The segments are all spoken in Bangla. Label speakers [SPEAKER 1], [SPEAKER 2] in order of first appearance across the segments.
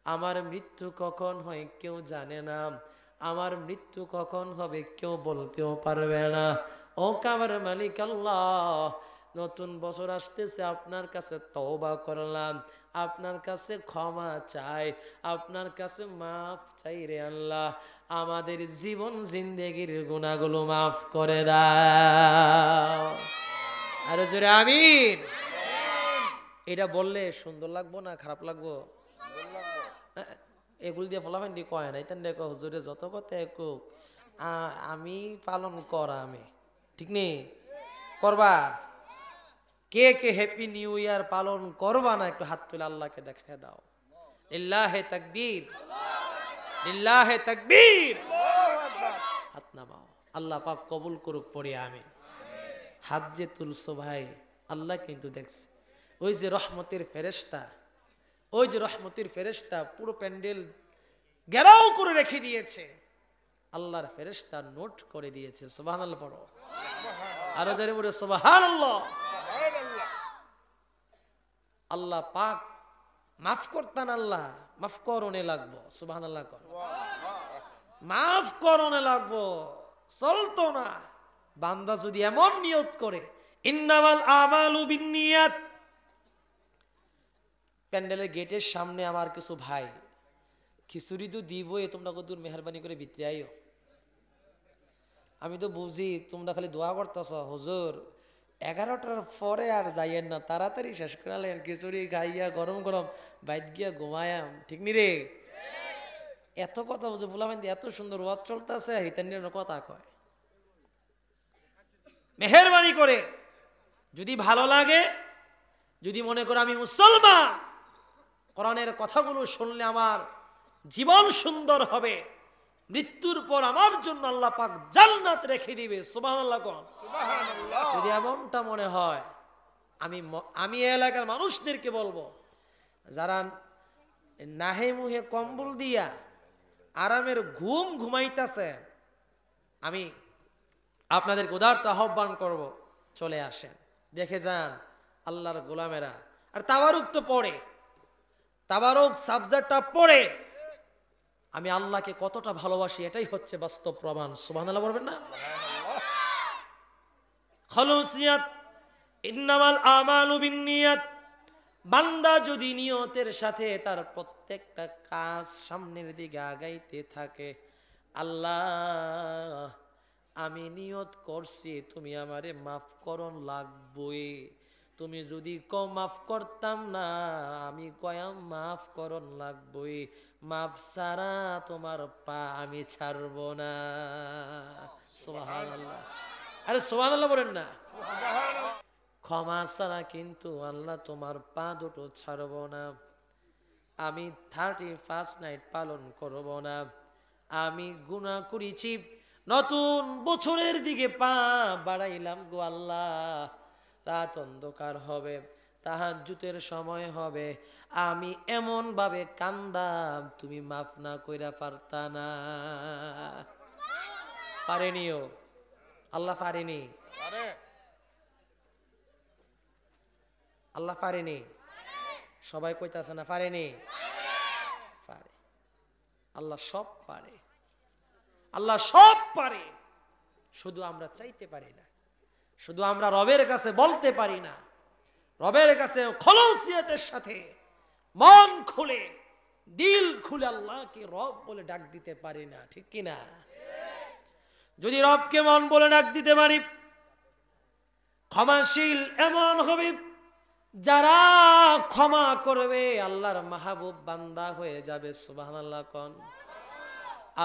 [SPEAKER 1] আমার মৃত্যু কখন হয় কেউ জানে না, আমার মৃত্যু কখন হবে কেউ বলতেও পারবে না। ও কাবার মালিক আল্লাহ, নতুন বছর আসতেছে, আপনার কাছে তওবা করলাম, আপনার কাছে ক্ষমা চাই, আপনার কাছে মাফ চাই রে আল্লাহ। আমাদের জীবন জিন্দেগির গুনাহগুলো মাফ করে দাও। আরো জোরে আমিন। এটা বললে সুন্দর লাগবো না খারাপ লাগবো? এগুলো দিয়ে ফলাফেন দিয়ে কয় না, এটা দেখো হুজুরে যত কথা একুক আমি পালন করা আমি ঠিক নেই করবা। কে কে হ্যাপি নিউ ইয়ার পালন করবা না একটু হাত তুলে আল্লাহকে দেখে দাও। লিল্লাহে তাকবীর, লিল্লাহে তাকবীর। হাত নামাও, আল্লাহ পাক কবুল করুক পড়ি আমি। হাত যে তুলছো ভাই, আল্লাহ কিন্তু দেখছে। ওই যে রহমতের ফেরেশতা, ওই যে রহমতের ফেরেশতা পুরো প্যান্ডেল ঘেরাও করে রেখে দিয়েছে, আল্লাহর ফেরেশতা নোট করে দিয়েছে। সুবহানাল্লাহ পড়ো, আরো জোরে বলো সুবহানাল্লাহ। আল্লাহ পাক মাফ করতেন, আল্লাহ মাফ করণে লাগবো। সুবহানাল্লাহ কর, মাফ করণে লাগবো, চলতো না। বান্দা যদি এমন নিয়ত করে, ইন্নামাল আমালু বিন্নিয়াত। প্যান্ডেলের গেটের সামনে আমার কিছু ভাই খিচুড়ি তো দিবই, তোমরা কতদূর মেহরবানি করে ভিতরে আইও। আমি তো বুঝি তোমরা খালি দোয়া করতেছ, হুজুর 11টার পরে আর যাইয়েন না, তাড়াতাড়ি শেষ করালেন, খিচুড়ি খাইয়া গরম গরম বাইত গিয়া ঘুমায়াম, ঠিক নি রে? এত কথা বুঝে বললাম, এত সুন্দর ওয়াজ চলতেছে, হিতান্যের কথা কয়। মেহরবানি করে যদি ভালো লাগে, যদি মনে করো আমি মুসলমান, কোরআনের কথাগুলো শুনলে আমার জীবন সুন্দর হবে, মৃত্যুর পর আমার জন্য আল্লাহ পাক জান্নাত রেখে দিবে। সুবহানাল্লাহ কোন। যদি এমনটা মনে হয়, আমি এলাকার মানুষদেরকে বলবো, যারা নাহে মুহে কম্বল দিয়া আরামের ঘুম ঘুমাইতেছে, আমি আপনাদের উদারতা আহ্বান করব, চলে আসেন, দেখে যান আল্লাহর গোলামেরা। আর তাবারুক তো পড়ে, তাবারুক সাবজেক্টটা পড়ে আমি আল্লাহকে কতটা ভালোবাসি এটাই হচ্ছে বাস্তব প্রমাণ। সুবহানাল্লাহ বলবেন না? খালুসিয়াত, ইন্নামাল আমালু বিন্নিয়াত। বান্দা যদি নিয়তের সাথে তার প্রত্যেকটা কাজ সামনের দিকে আগাইতে থাকে, আল্লাহ আমি নিয়ত করছি তুমি আমারে মাফ করন লাগবই, তুমি যদি মাফ করতাম না, আমি কয়াম মাফ করন লাগবই, মাফ ছাড়া তোমার পা আমি ছাড়ব না। সুবহানাল্লাহ, আরে সুবহানাল্লাহ বলেন না। ক্ষমা ছাড়া কিন্তু আল্লাহ তোমার পা দুটো ছাড়ব না। আমি 31 নাইট পালন করব না। আমি গুনাহ করেছি, নতুন বছরের দিকে পা বাড়াইলাম গো আল্লাহ, রাত অন্ধকার হবে, তাহাজ্জুদের সময় হবে, আমি এমন ভাবে কান্দাম তুমি মাফ না কইরা পারতা না। পারেনিও, আল্লাহ পারেনি, আল্লাহ পারেনি। সবাই কইতাছে না পারেনি? পারে, আল্লাহ সব পারে, আল্লাহ সব পারে, শুধু আমরা চাইতে পারি না, শুধু আমরা রবের কাছে বলতে পারি না, রবের কাছে খলুসিয়তের সাথে মন খুলে দিল খুলে আল্লাহকে রব বলে ডাক দিতে পারি না, ঠিক কি না? যদি রবকে মন বলে ডাক দিতে পারি, ক্ষমাশীল এমন হবে যারা ক্ষমা করবে আল্লাহর মাহবুব বান্দা হয়ে যাবে। সুবহানাল্লাহ কোন।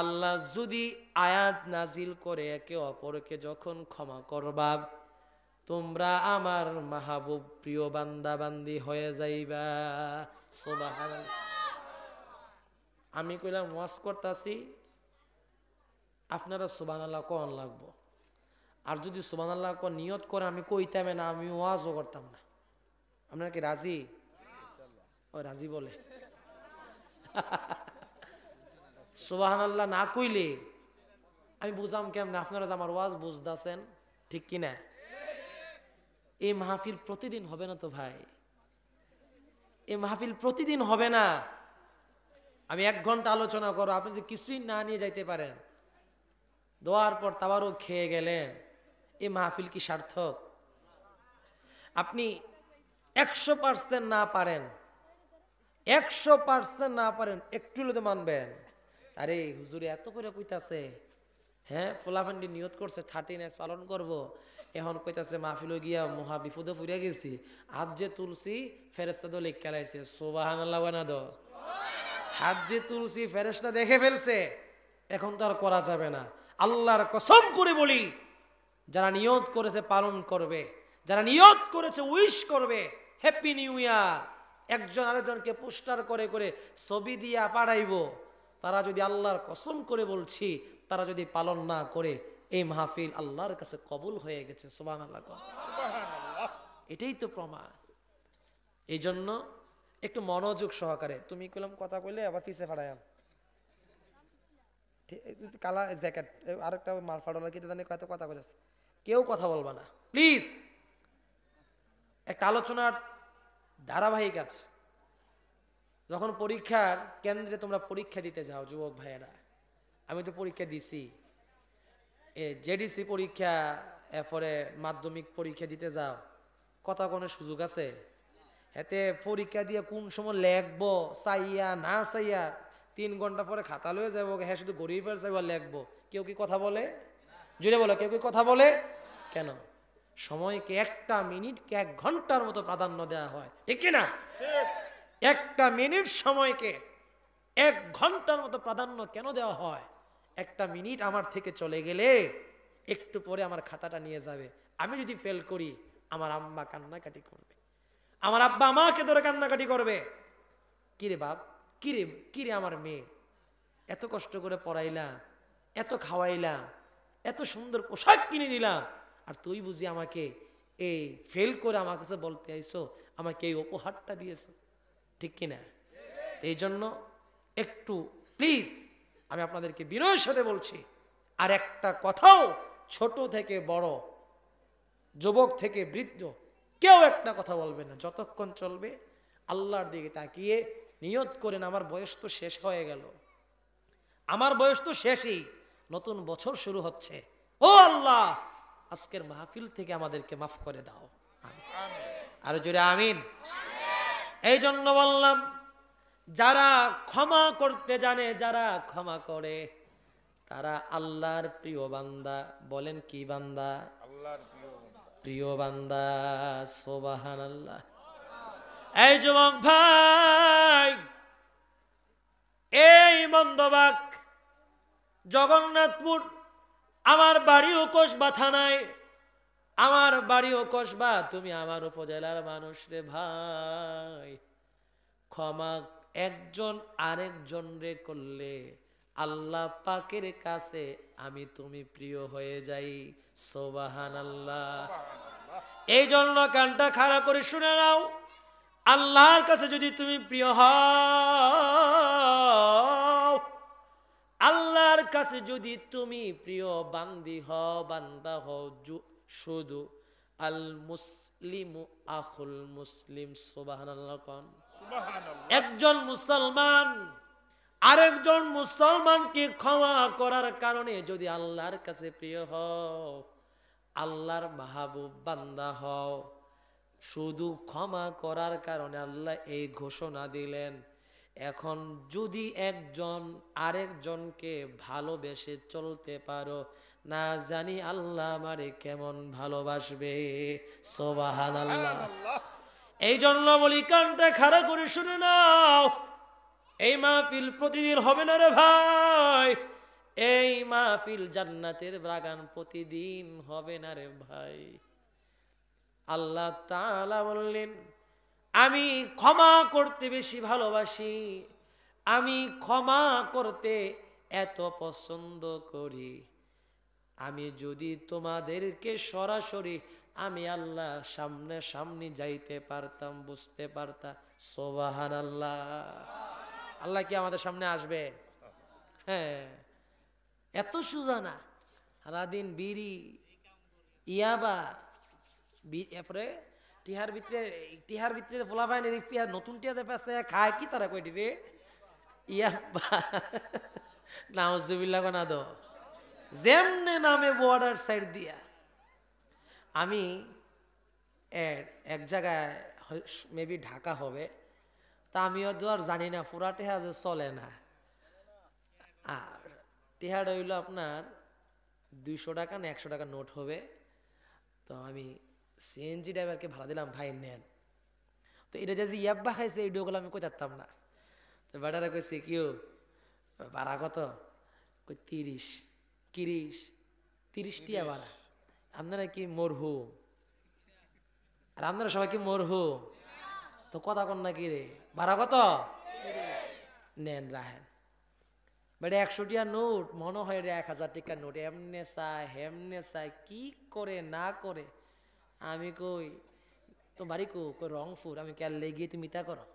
[SPEAKER 1] আল্লাহ যদি আয়াত নাজিল করে একে অপরকে যখন ক্ষমা করবা, তোমরা আমার মাহবুব প্রিয় বান্দা বান্দি হয়ে যাইবা। সুবহানাল্লাহ। আমি কইলাম ওয়াজ করতাছি, আপনারা সুবহানাল্লাহ কোন লাগবো। আর যদি সুবহানাল্লাহ কোন নিয়ত করে আমি কইতাম না, আমি ওয়াজও করতাম না। আপনারা কি রাজি? ও রাজি বলে। সুবহানাল্লাহ না কইলে আমি বুঝাম কেমনে? আপনারা আমার ওয়াজ বুঝতেছেন, ঠিক কিনা? এই মাহফিল প্রতিদিন হবে না তো ভাই, এই মাহফিল প্রতিদিন হবে না। আমি 1 ঘন্টা আলোচনা করো, আপনি যে কিছুই না নিয়ে যাইতে পারেন, দোয়ার পর তাবারও খেয়ে গেলেন, এই মাহফিল কি সার্থক? আপনি 100% না পারেন, 100% না পারেন, একটু হলে তো মানবেন। আরে হুজুরে এত করে কইতাছে, হ্যাঁ ফোলাফান্ডি নিয়ত করছে 13 পালন করব, এখন কইতাছে মাহফিল গিয়া মহা বিপদে পড়ে গেছি, হাত যে তুলছি ফেরেশতা তো লিখ খেলাইছে, সুবহানাল্লাহ বানা দো। হাত যে তুলছি ফেরেশতা দেখে ফেলছে, এখন তো আর করা যাবে না। আল্লাহর কসম করে বলি, যারা নিয়ত করেছে পালন করবে, যারা নিয়ত করেছে উইশ করবে হ্যাপি নিউ ইয়ার, একজন আরেকজনকে পোস্টার করে করে ছবি দিয়া পাঠাইবো, তারা যদি আল্লাহর কসম করে বলছি, তারা যদি পালন না করে, এই মাহফিল আল্লাহর কাছে কবুল হয়ে গেছে। সুবহানাল্লাহ। এটাই তো প্রমাণ। এই জন্য একটু মনোযোগ সহকারে, তুমি কইলাম কথা কইলে আবার পিছে ফাড়ায়াম, কালা জ্যাকেট আরেকটা মাল ফাড়লা কি জানি কত কথা কইছে, কেউ কথা বলবা না প্লিজ। একটা আলোচনার ধারাবাহিক আছে। যখন পরীক্ষার কেন্দ্রে তোমরা পরীক্ষা দিতে যাও যুবক ভাইয়েরা, আমি তো পরীক্ষা দিছি, জেডিসি পরীক্ষা, এরপরে মাধ্যমিক পরীক্ষা দিতে যাও, কথা কোনো সুযোগ আছে? এতে পরীক্ষা দিয়ে কোন সময় লেখবো চাইয়া না চাইয়া 3 ঘন্টা পরে খাতা লয়ে যাবো, হ্যাঁ শুধু গরিবের চাইবা লেখবো, কেউ কি কথা বলে? জুড়ে বলো, কেউ কি কথা বলে? কেন? সময়কে 1টা মিনিটকে 1 ঘন্টার মতো প্রাধান্য দেওয়া হয়, ঠিক কিনা? 1টা মিনিট সময়কে 1 ঘন্টার মতো প্রাধান্য কেন দেওয়া হয়? 1টা মিনিট আমার থেকে চলে গেলে একটু পরে আমার খাতাটা নিয়ে যাবে, আমি যদি ফেল করি আমার আম্মা কান্নাকাটি করবে, আমার আব্বা আমাকে ধরে কান্নাকাটি করবে, কিরে বাপ, কিরে কিরে আমার মেয়ে, এত কষ্ট করে পড়াইলাম, এত খাওয়াইলাম, এত সুন্দর পোশাক কিনে দিলাম, আর তুই বুঝি আমাকে এই ফেল করে আমার কাছে বলতে আইসো, আমাকে এই উপহারটা দিয়েছো, ঠিক কিনা? এই জন্য একটু প্লিজ আমি আপনাদেরকে বিনয়ের সাথে বলছি, আর একটা কথাও ছোট থেকে বড়, যুবক থেকে বৃদ্ধ, কেউ একটা কথা বলবে না যতক্ষণ চলবে আল্লাহর দিকে তাকিয়ে নিয়ত করেন, আমার বয়স তো শেষ হয়ে গেল, আমার বয়স তো শেষই, নতুন বছর শুরু হচ্ছে, ও আল্লাহ আজকের মাহফিল থেকে আমাদেরকে মাফ করে দাও, আর জোরে আমিন। এই জন্য বললাম, যারা ক্ষমা করতে জানে, যারা ক্ষমা করে, তারা আল্লাহর প্রিয় বান্দা। বলেন কি বান্দা? আল্লাহর প্রিয় বান্দা। সুবহানাল্লাহ। এই যুবক ভাই, এই মন্দবাক জগন্নাথপুর, আমার বাড়িও কসবা থানায়, আমার বাড়িও কসবা, তুমি আমার উপজেলার মানুষ রে ভাই। ক্ষমা একজন আরেকজন রে করলে আল্লাহ পাকের কাছে আমি তুমি প্রিয় হয়ে যাই। সুবহানাল্লাহ। এই জন্য কানটা খাড়া করে শুনে নাও, আল্লাহর কাছে যদি তুমি প্রিয় হও, আল্লাহর কাছে যদি তুমি প্রিয় বান্দি হও, বান্দা হও, শুধু আল মুসলিমু আখুল মুসলিম। সুবহানাল্লাহ। কোন একজন মুসলমান আরেকজন মুসলমানকে ক্ষমা করার কারণে যদি আল্লাহর কাছে প্রিয় হও, আল্লাহর মাহবুব বান্দা হও, শুধু ক্ষমা করার কারণে আল্লাহ এই ঘোষণা দিলেন, এখন যদি একজন আরেকজনকে ভালোবেসে চলতে পারো, না জানি আল্লাহ আমারে কেমন ভালোবাসবে। সুবহানাল্লাহ। এই জন্য বলি, কানটা খাড়া করে শুনে নাও, এই মাহফিল প্রতিদিন হবে না রে ভাই, এই মাহফিল জান্নাতের বাগান প্রতিদিন হবে না রে ভাই। আল্লাহ তাআলা বললেন, আমি ক্ষমা করতে বেশি ভালোবাসি, আমি ক্ষমা করতে এত পছন্দ করি, আমি যদি তোমাদেরকে সরাসরি আমি আল্লাহ সামনে সামনে যাইতে পারতাম, বুঝতে পারতাম। সুবহানাল্লাহ। আল্লাহ কি আমাদের সামনে আসবে? হ্যাঁ, এত সোজা না। সারাদিন বিড়ি, ইয়াবা, এরপরে টিহার ভিতরে ফোলা পায় না, নতুন টিহাতে পেছে খায় কি তারা কই দিবে, ইয়াব্বা নাউজুবিল্লাহ না দো যেমনে নামে বর্ডার সাইড দিয়া আমি এক জায়গায় মেবি ঢাকা হবে, তা আমিও তো আর জানি না পুরা টেহা যে চলে না। আর টেহাটা হইল আপনার 200 টাকা না 100 টাকা নোট হবে। তো আমি সিএনজি ড্রাইভারকে ভাড়া দিলাম, ভাই নেন। তো এটা যে ইয়াব্বা খাইছে এই ডোগুলো আমি কই থাকতাম না। তো বেটারা কইছে কিও ভাড়া কত? কই 30 টিয়া ভাড়া। আপনারা কি মরহু? আর আপনারা সবাই কি মরহু? তো কথা কন না কি রে, ভাড়া কত? নেন রাহেন। বেটা 100 টিয়া নোট মনে হয় রে 1000 টাকার নোট, এমনে চায় হেমনে চায়, কি করে না করে। আমি কই তো বাড়ি কই রংপুর। আমি কে লেগে তুমি ইতা করো?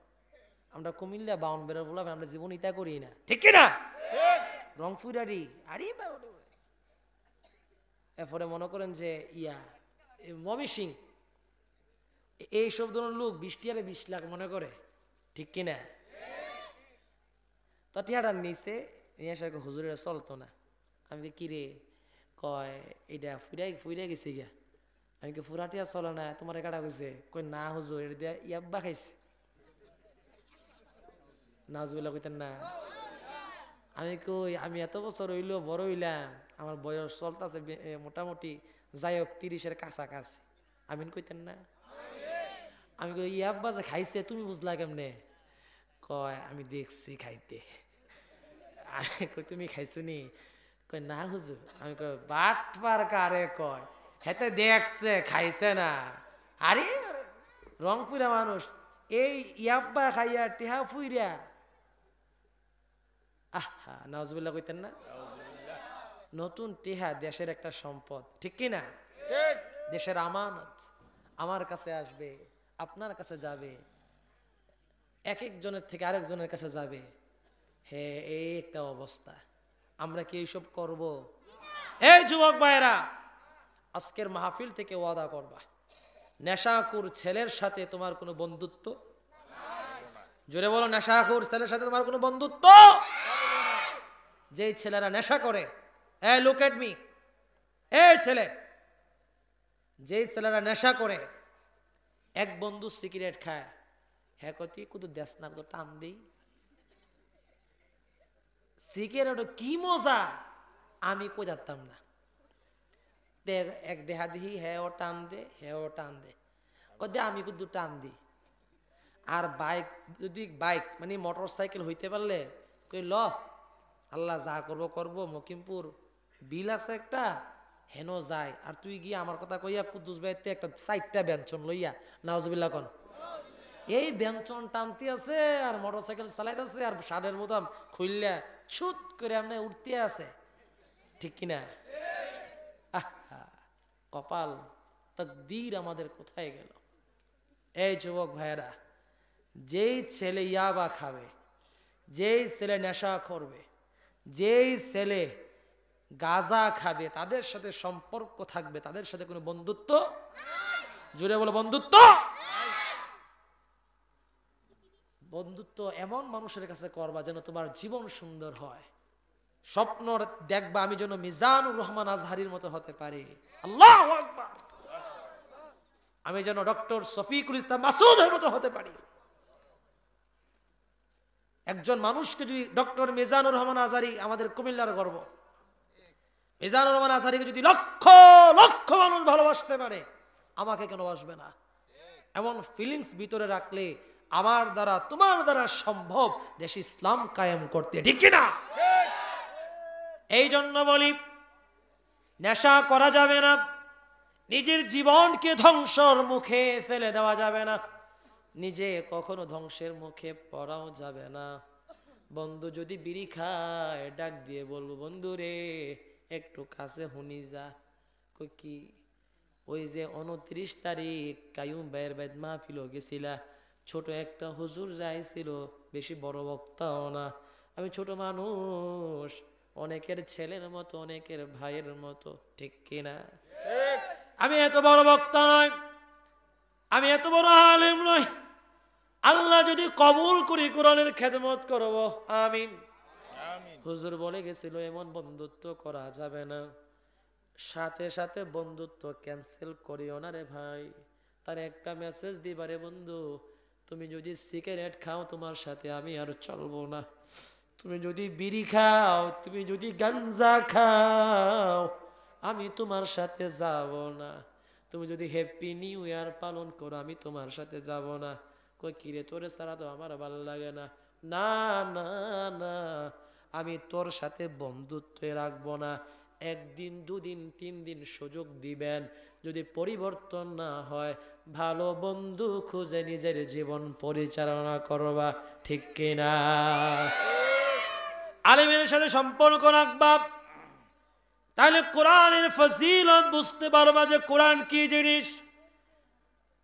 [SPEAKER 1] আমরা কুমিল্লা বাউন বেরো বললাম, আমরা জীবন ইতা করি না, ঠিক কিনা? রংপুর আরি আরে এরপরে মনে করেন যে মমি সিং এইসব ধরনের লোক 20 টিয়ারে 20 লাখ মনে করে, ঠিক কিনা? তো টিয়াটার নিচে হুজুরের চলতো না। আমি কি রে, কয় এটা ফুরাই গেছে গিয়া। আমি কি ফুরা টিয়া চলে না, তোমার কাটা কইছে? কই না হুজুর, এটা দিয়া ইয়াব্বা খাইছে। নাজুবিল্লাহ কইতেন না। আমি কই আমি এত বছর হইলো বড় হইলাম, আমার বয়স চলতেছে মোটামুটি যাই হোক 30-এর কাছাকাছি। আমিন কইতেন না। আমি কই ইয়াব্বা যে খাইছে তুমি বুঝলা কেমনে? কয় আমি দেখছি খাইতে। আমি কই তুমি খাইছো নি? কই না হুজুর। আমি কই বাটপার কারে কয়, হেতে দেখছে খাইছে না। আরে রংপুরা মানুষ এই ইয়াব্বা খাইয়া টেহা ফুইরা। আহা নাউজুবিল্লাহ কইতেন না। নতুন টেহা দেশের একটা সম্পদ, ঠিক কিনা? দেশের আমানত আমার কাছে আসবে, আপনার কাছে যাবে, এক একজনের থেকে আরেকজনের কাছে যাবে। হে এই একটা অবস্থা, আমরা কি এইসব করব? এই যুবক ভাইরা, আজকের মাহফিল থেকে ওয়াদা করবা, নেশাখোর ছেলের সাথে তোমার কোনো বন্ধুত্ব, জোরে বলো, নেশাখোর ছেলের সাথে তোমার কোনো বন্ধুত্ব। যেই ছেলেরা নেশা করে, এই লুক এট মি, এই ছেলে, যেই ছেলেরা নেশা করে, এক বন্ধু সিগারেট খায়, হ্যাঁ কতি কুদু দেশ না কুদু টান দেই সিগারেট কি মজা আমি কই যাতাম না। এক দেহা দিহি হ্যাঁ ও টান দে, হ্যাঁ ও টান দে, কদে আমি কুদু টান দি। আর বাইক যদি বাইক মানে মোটর সাইকেল হইতে পারলে কই ল আল্লাহ যা করবো করবো, মকিমপুর বিল আছে একটা, হেন যায়। আর তুই গিয়ে আমার কথা কইয়া কুদ্দুস ভাইতে একটা 4টা ব্যঞ্জন লইয়া নাউজুবিল্লাহ কন, এই ব্যঞ্জন টানতে আছে আর মোটর সাইকেল চালাইতেছে আর সাদের মতো খুললা ছুট করে আপনি উঠতে আছে, ঠিক কিনা? আহা কপাল, তাকদীর আমাদের কোথায় গেল? এই যুবক ভাইয়েরা, যেই ছেলে ইয়াবা খাবে, যেই ছেলে নেশা করবে, যেই ছেলে গাঁজা খাবে, তাদের সাথে সম্পর্ক থাকবে, তাদের সাথে কোনো বন্ধুত্ব, জুড়ে বলো বন্ধুত্ব। বন্ধুত্ব এমন মানুষের কাছে করবা যেন তোমার জীবন সুন্দর হয়। স্বপ্ন দেখবা আমি যেন মিজানুর রহমান আজহারির মতো হতে পারি, আল্লাহু আকবার। আমি যেন ডক্টর শফিকুল ইসলাম মাসুদের মতো হতে পারি। একজন মানুষকে যদি ডক্টর মিজানুর রহমান আজহারি, আমাদের কুমিল্লার গর্ব, মিজানুর রহমান আজহারিকে যদি লক্ষ লক্ষ মানুষ ভালোবাসতে পারে, আমাকে কেন বাসবে না? এমন ফিলিংস ভিতরে রাখলে আমার দ্বারা তোমার দ্বারা সম্ভব দেশ ইসলাম কায়েম করতে, ঠিক কিনা? এই জন্য বলি নেশা করা যাবে না, নিজের জীবনকে ধ্বংসের মুখে ফেলে দেওয়া যাবে না, নিজে কখনো ধ্বংসের মুখে পড়াও যাবে না। বন্ধু যদি বিড়ি খায় ডাক দিয়ে বলবো, বন্ধু রে একটু কাছে হুনি যা। কই কি? ওই যে 29 তারিখ কায়ুম ভাইয়ের বাইত মাহফিল গেছিলা, ছোট একটা হুজুর যাইছিল, বেশি বড় বক্তাও না, আমি ছোট মানুষ, অনেকের ছেলের মতো, অনেকের ভাইয়ের মতো, ঠিক কিনা? আমি এত বড় বক্তা নয়, আমি এত বড় আলেম নই, আল্লাহ যদি কবুল করি কোরআনের খেদমত করব, আমিন। হুজুর বলে গেছিল এমন বন্ধুত্ব করা যাবে না, সাথে সাথে বন্ধুত্ব ক্যান্সেল করিও না রে ভাই। তার একটা মেসেজ দিবারে, বন্ধু তুমি যদি সিগারেট খাও তোমার সাথে আমি আর চলবো না, তুমি যদি বিড়ি খাও, তুমি যদি গাঞ্জা খাও আমি তোমার সাথে যাব না, তুমি যদি হ্যাপি নিউ ইয়ার পালন করো আমি তোমার সাথে যাব না। কই কিরে তোরে ছাড়া তো আমার ভালো লাগে না। না না না, আমি তোর সাথে বন্ধুত্ব রাখবো না। একদিন দুদিন তিন দিন সুযোগ দিবেন, যদি পরিবর্তন না হয় ভালো বন্ধু খুঁজে নিজের জীবন পরিচালনা করবা, ঠিক কিনা? আলেমের সাথে সম্পর্ক রাখবা, তাহলে কোরআনের ফজিলত বুঝতে পারবা যে কোরআন কি জিনিস,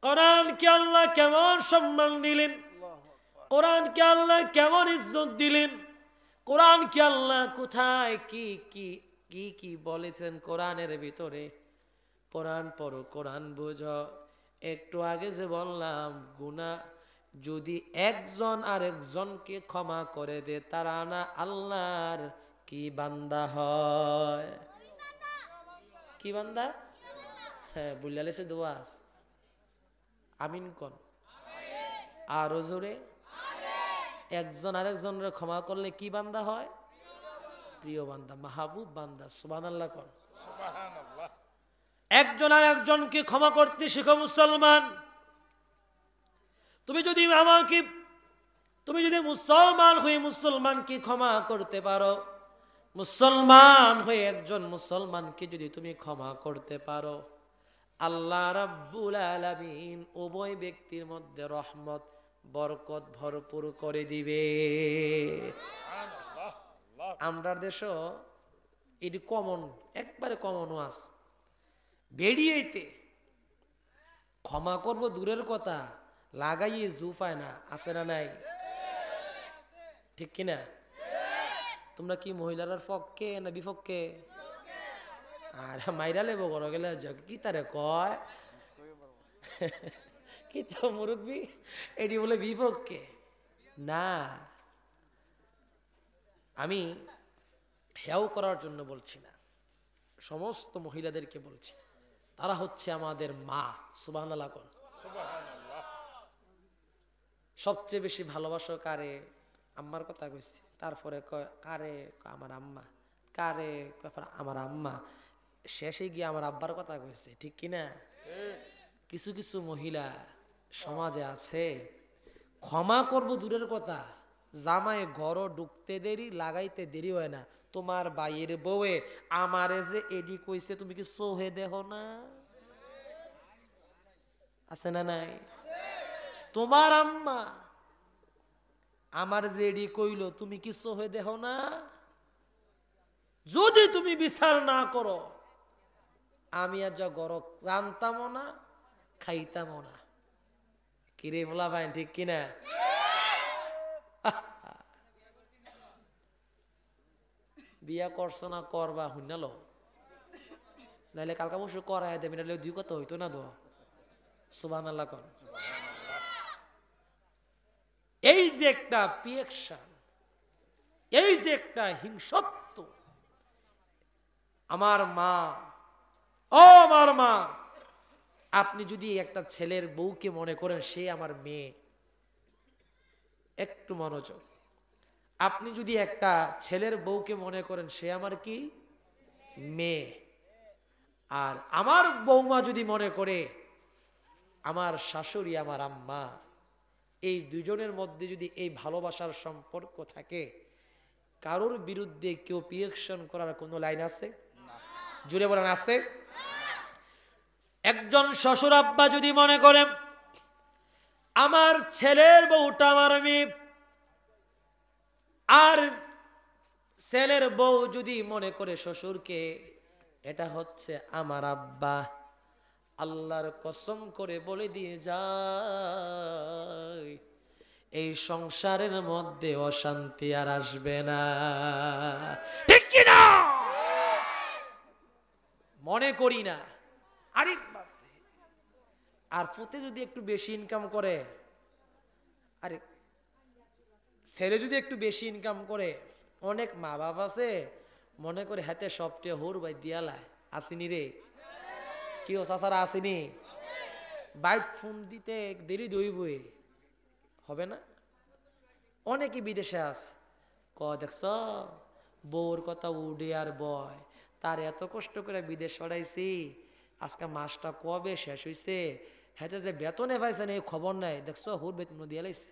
[SPEAKER 1] কোরআনকে আল্লাহ কেমন সম্মান দিলেন, কোরআনকে আল্লাহ কেমন ইজ্জত দিলেন, কোরআনকে আল্লাহ কোথায় কি কি কি কি বলেছেন কোরআনের ভিতরে। কোরআন পড়ো, কোরআন বুঝো। একটু আগে যে বললাম গুনাহ যদি একজন আরেকজনকে ক্ষমা করে দে, তারা না আল্লাহর কি বান্দা হয়? কি বান্দা? হ্যাঁ, বুঝলে সে দোয়া আমিন কোন আরো জোরে। একজন আরেকজনের ক্ষমা করলে কি বান্দা হয়? প্রিয় বান্দা, মাহবুব বান্দা। সুবহানাল্লাহ কোন। একজন আর একজনকে ক্ষমা করতে শিখো মুসলমান। তুমি যদি মুসলমান হয়ে মুসলমানকে ক্ষমা করতে পারো, মুসলমান হয়ে একজন মুসলমানকে যদি তুমি ক্ষমা করতে পারো, আল্লাহ রাব্বুল আলামিন উভয় ব্যক্তির মধ্যে রহমত বরকত ভরপুর করে দিবে। আমরা দেশে এটি কমন, একবারে কমন ওয়াজ। বেরিয়েতে ক্ষমা করব দূরের কথা, লাগাইয়ে জুফায় না, আছে না নাই? ঠিক কিনা? তোমরা কি মহিলার পক্ষে না বিপক্ষে? আর মাইরা লেবো ঘর গেলে কি তারে কয় কি তো মুরব্বী এটি বলে বিপক্ষে না। আমি হেও করার জন্য বলছি না, সমস্ত মহিলাদেরকে বলছি, তারা হচ্ছে আমাদের মা। সুবহানাল্লাহ কোন। সবচেয়ে বেশি ভালোবাসো কারে? আম্মার কথা কইছি, তারপরে কয় কারে? আমার আম্মা। কারে? আমার আম্মা। শেষে গিয়ে আমার আব্বার কথা কইছে, ঠিক কিনা? কিছু কিছু মহিলা সমাজে আছে, ক্ষমা করব দূরের কথা, জামাই ঘর ঢুকতে দেরি, লাগাইতে দেরি হয় না, তোমার বাইয়ের বউয়ে আমারে যে এডি কইছে তুমি কি সোহে দেহ না? আছে না নাই? তোমার আম্মা আমার যে এডি কইলো তুমি কি সোহে দেহ না? যদি তুমি বিচার না করো আমি আর যা গরম রানতামও না, খাইতামও না। কিরে বলা ভাই, ঠিক কিনা? বিয়া করছো না করবা হুনালো, নাইলে কালকা বসে করাই দেবে, নাহলে দুই কথা হইতো না। দো সুবহানাল্লাহ কোন। এই যে একটা পিয়েকশন, এই যে একটা হিংসত্ব, আমার মা, ও আমার মা, আপনি যদি একটা ছেলের বউকে মনে করেন সে আমার মেয়ে, একটু মনোযোগ, আপনি যদি একটা ছেলের বউকে মনে করেন সে আমার কি মেয়ে, আর আমার বৌমা যদি মনে করে আমার শাশুড়ি আমার আম্মা, এই দুজনের মধ্যে যদি এই ভালোবাসার সম্পর্ক থাকে, কারোর বিরুদ্ধে কেউ পিয়েকশন করার কোনো লাইন আছে? জুড়ে বলেন আছে? একজন শ্বশুর আব্বা যদি মনে করেন আমার ছেলের বউটা আমার মেয়ে, আর ছেলের বউ যদি মনে করে শ্বশুরকে এটা হচ্ছে আমার আব্বা, আল্লাহর কসম করে বলে দিয়ে যায় এই সংসারের মধ্যে অশান্তি আর আসবে না, ঠিক কিনা? মনে করি না। আরে আর পুতে যদি একটু বেশি ইনকাম করে, আরে ছেলে যদি একটু বেশি ইনকাম করে, অনেক মা বাপ আছে মনে করে হাতে সবটে হোর ভাই দিয়ালায়, আসিনি রে, কি ও চাচারা আসেনি, বাইক ফোন দিতে দেরি দইবই, হবে না? অনেকে বিদেশে আছে, দেখছ বউর কথা উডে আর বয়, তার এত কষ্ট করে বিদেশ পড়াইছি, আজকে মাসটা কবে শেষ হয়েছে, হাতে যে বেতনে পাইছে না এই খবর নাই, দেখছ হোর বেতন দিয়ে লাইছে,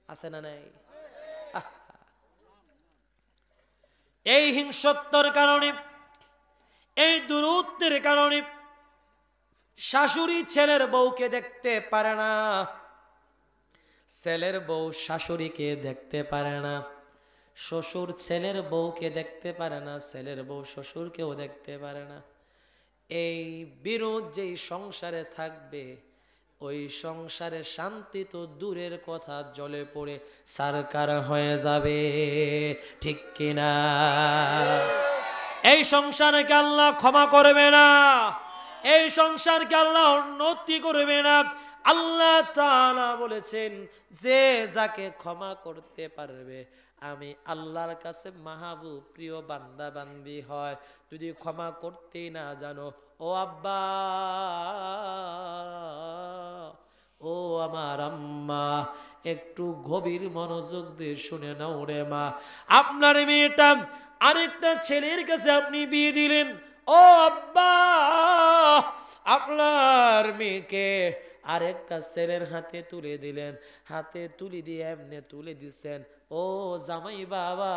[SPEAKER 1] আছে না নাই? এই হিংসত্বর কারণে, এই দূরত্বের কারণে শাশুড়ি ছেলের বউকে দেখতে পারে না, ছেলের বউ শাশুড়িকে দেখতে পারে না, শ্বশুর ছেলের বউকে দেখতে পারে না, ছেলের বউ শ্বশুরকেও দেখতে পারে না। এই বিরোধ যেই সংসারে থাকবে, ওই সংসারে শান্তি তো দূরের কথা, জলে পড়ে সারকার হয়ে যাবে, ঠিক কিনা? এই সংসারকে আল্লাহ ক্ষমা করবে না, এই সংসারকে আল্লাহ উন্নতি করবে না। আল্লাহ তাআলা বলেছেন, যে যাকে ক্ষমা করতে পারবে, আমি আল্লাহর কাছে মাহবুব প্রিয় বান্দা বান্দি হয়। যদি ক্ষমা করতে না জানো, ও আব্বা, ও আমার আম্মা, একটু গভীর মনোযোগ দিয়ে শুনে নাও রে মা। আপনার মেয়েটা আরেকটা ছেলের কাছে আপনি বিয়ে দিলেন, ও আব্বা, আপনার মেয়েকে আরেকটা ছেলের হাতে তুলে দিলেন, হাতে তুলে দিয়ে এমনি তুলে দিচ্ছেন, ও জামাই বাবা,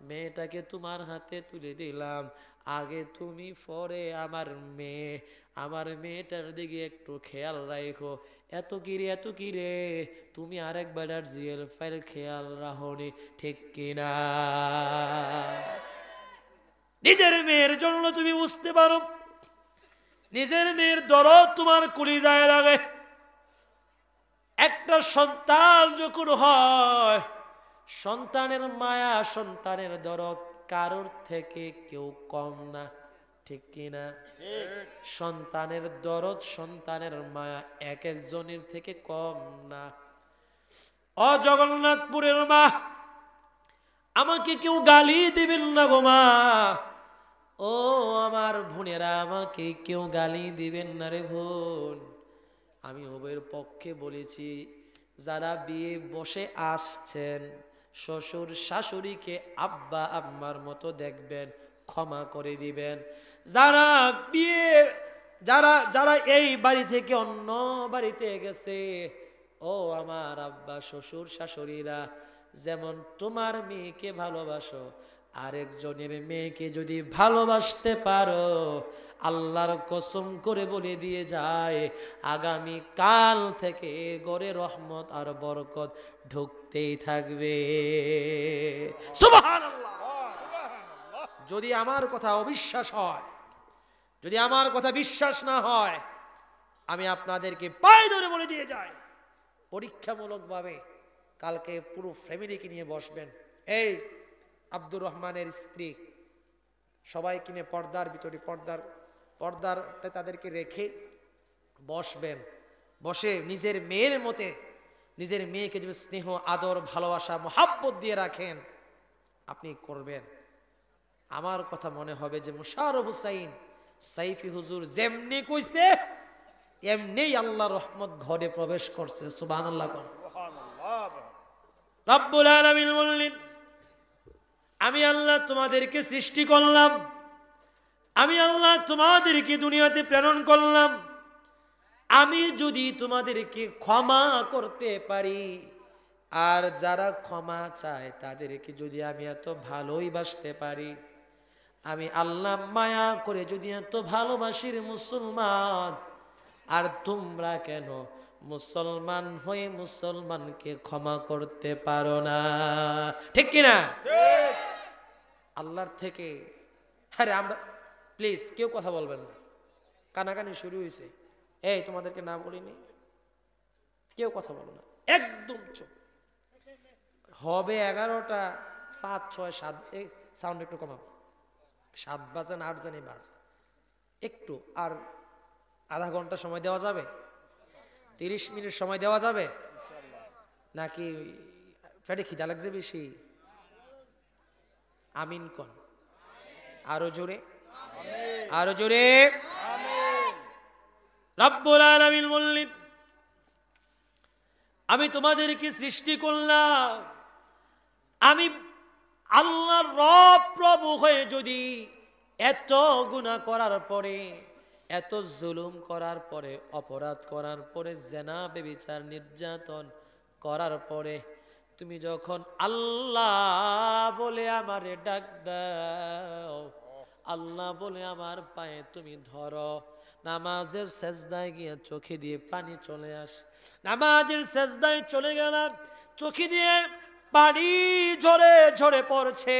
[SPEAKER 1] মেয়েটাকে তোমার হাতে তুলে দিলাম, আগে তুমি, পরে আমার মেয়ে, আমার মেয়েটার দিকে একটু খেয়াল রাখো। এত কিরে, এত কিরে, তুমি আরেকবার জিএল ফাইল খেয়াল রাখনি, ঠিক কিনা? নিজের মেয়ের জন্য তুমি বুঝতে পারো, নিজের মেয়ের দরদ তোমার কলিজায় লাগে। একটা সন্তান যখন হয়, সন্তানের মায়া, সন্তানের দরদ কারোর থেকে কেউ কম না, ঠিক কিনা? সন্তানের দরদ, সন্তানের মায়া এক একজনের থেকে কম না। ও জগন্নাথপুরের মা, আমাকে কেউ গালি দিবেন না গো মা, ও আমার বোনেরা, আমাকে কেউ গালি দিবেন না রে বোন। আমি উভয়ের পক্ষে বলেছি, যারা বিয়ে বসে আসছেন, শ্বশুর শাশুড়িকে আব্বা আম্মার মতো দেখবেন, ক্ষমা করে দিবেন। যারা বিয়ে, যারা এই বাড়ি থেকে অন্য বাড়িতে গেছে, ও আমার আব্বা শ্বশুর শাশুড়িরা, যেমন তোমার মেয়েকে ভালোবাসো, আরেকজনের মেয়েকে যদি ভালোবাসতে পারো, আল্লাহর কসম করে বলে দিয়ে যায়, আগামী কাল থেকে ঘরে রহমত আর বরকত ঢুকতেই থাকবে। সুবহানাল্লাহ। যদি আমার কথা অবিশ্বাস হয়, যদি আমার কথা বিশ্বাস না হয়, আমি আপনাদেরকে পায়ে ধরে বলে দিয়ে যাই, পরীক্ষামূলকভাবে কালকে পুরো ফ্যামিলিকে নিয়ে বসবেন। এই আব্দুর রহমানের স্ত্রী, সবাই কিনে পর্দার ভিতরে, পর্দারটা তাদেরকে রেখে বসবেন, বসে নিজের মেয়ের মতে, নিজের মেয়েকে যে স্নেহ, আদর, ভালোবাসা, মোহাব্বত দিয়ে রাখেন, আপনি করবেন। আমার কথা মনে হবে যে মুশারফ হুসাইন সাইফি হুজুর যেমনি কইছে, এমনি আল্লাহ রহমত ঘরে প্রবেশ করছে। সুবহানাল্লাহ। রব্বুল আলামিন বললেন, আমি আল্লাহ তোমাদেরকে সৃষ্টি করলাম, আমি আল্লাহ তোমাদেরকে দুনিয়াতে প্রেরণ করলাম, আমি যদি তোমাদেরকে ক্ষমা করতে পারি, আর যারা ক্ষমা চায় তাদেরকে যদি আমি এত ভালোই বাসতে পারি, আমি আল্লাহ মায়া করে যদি এত ভালোবাসি রে মুসলমান, আর তোমরা কেন মুসলমান হয়ে মুসলমানকে ক্ষমা করতে পারো না, ঠিক কিনা? আল্লাহর থেকে, আরে আমরা, প্লিজ কেউ কথা বলবেন না, কানাকানি শুরু হয়েছে। এই তোমাদেরকে না বলিনি, কেউ কথা বলো না, একদম চুপ হবে। 11টা 5, 6, 7, সাউন্ড একটু কমাও, 7 বাজেন 8 জানি বাজ, একটু আর আধা ঘন্টা সময় দেওয়া যাবে, 30 মিনিট সময় দেওয়া যাবে, নাকি পেটে খিদা লাগছে বেশি? আমিন কোন, আরো জোরে, আরো জোরে। রব্বুল আলামিন বললেন, আমি তোমাদেরকে সৃষ্টি করলাম, আমি আল্লাহর রব প্রভু হয়ে যদি এত গুনাহ করার পরে, এত জুলুম করার পরে, অপরাধ করার পরে, জেনা ব্যভিচার নির্যাতন করার পরে তুমি যখন আল্লাহ বলে আমারে ডাক দাও, আল্লাহ বলে আমার পায়ে তুমি ধরো, নামাজের সেজদায় গিয়ে চোখে দিয়ে পানি চলে আসে, নামাজের সেজদায় চলে গেলাম, চোখে দিয়ে পানি ঝরে ঝরে পড়ছে,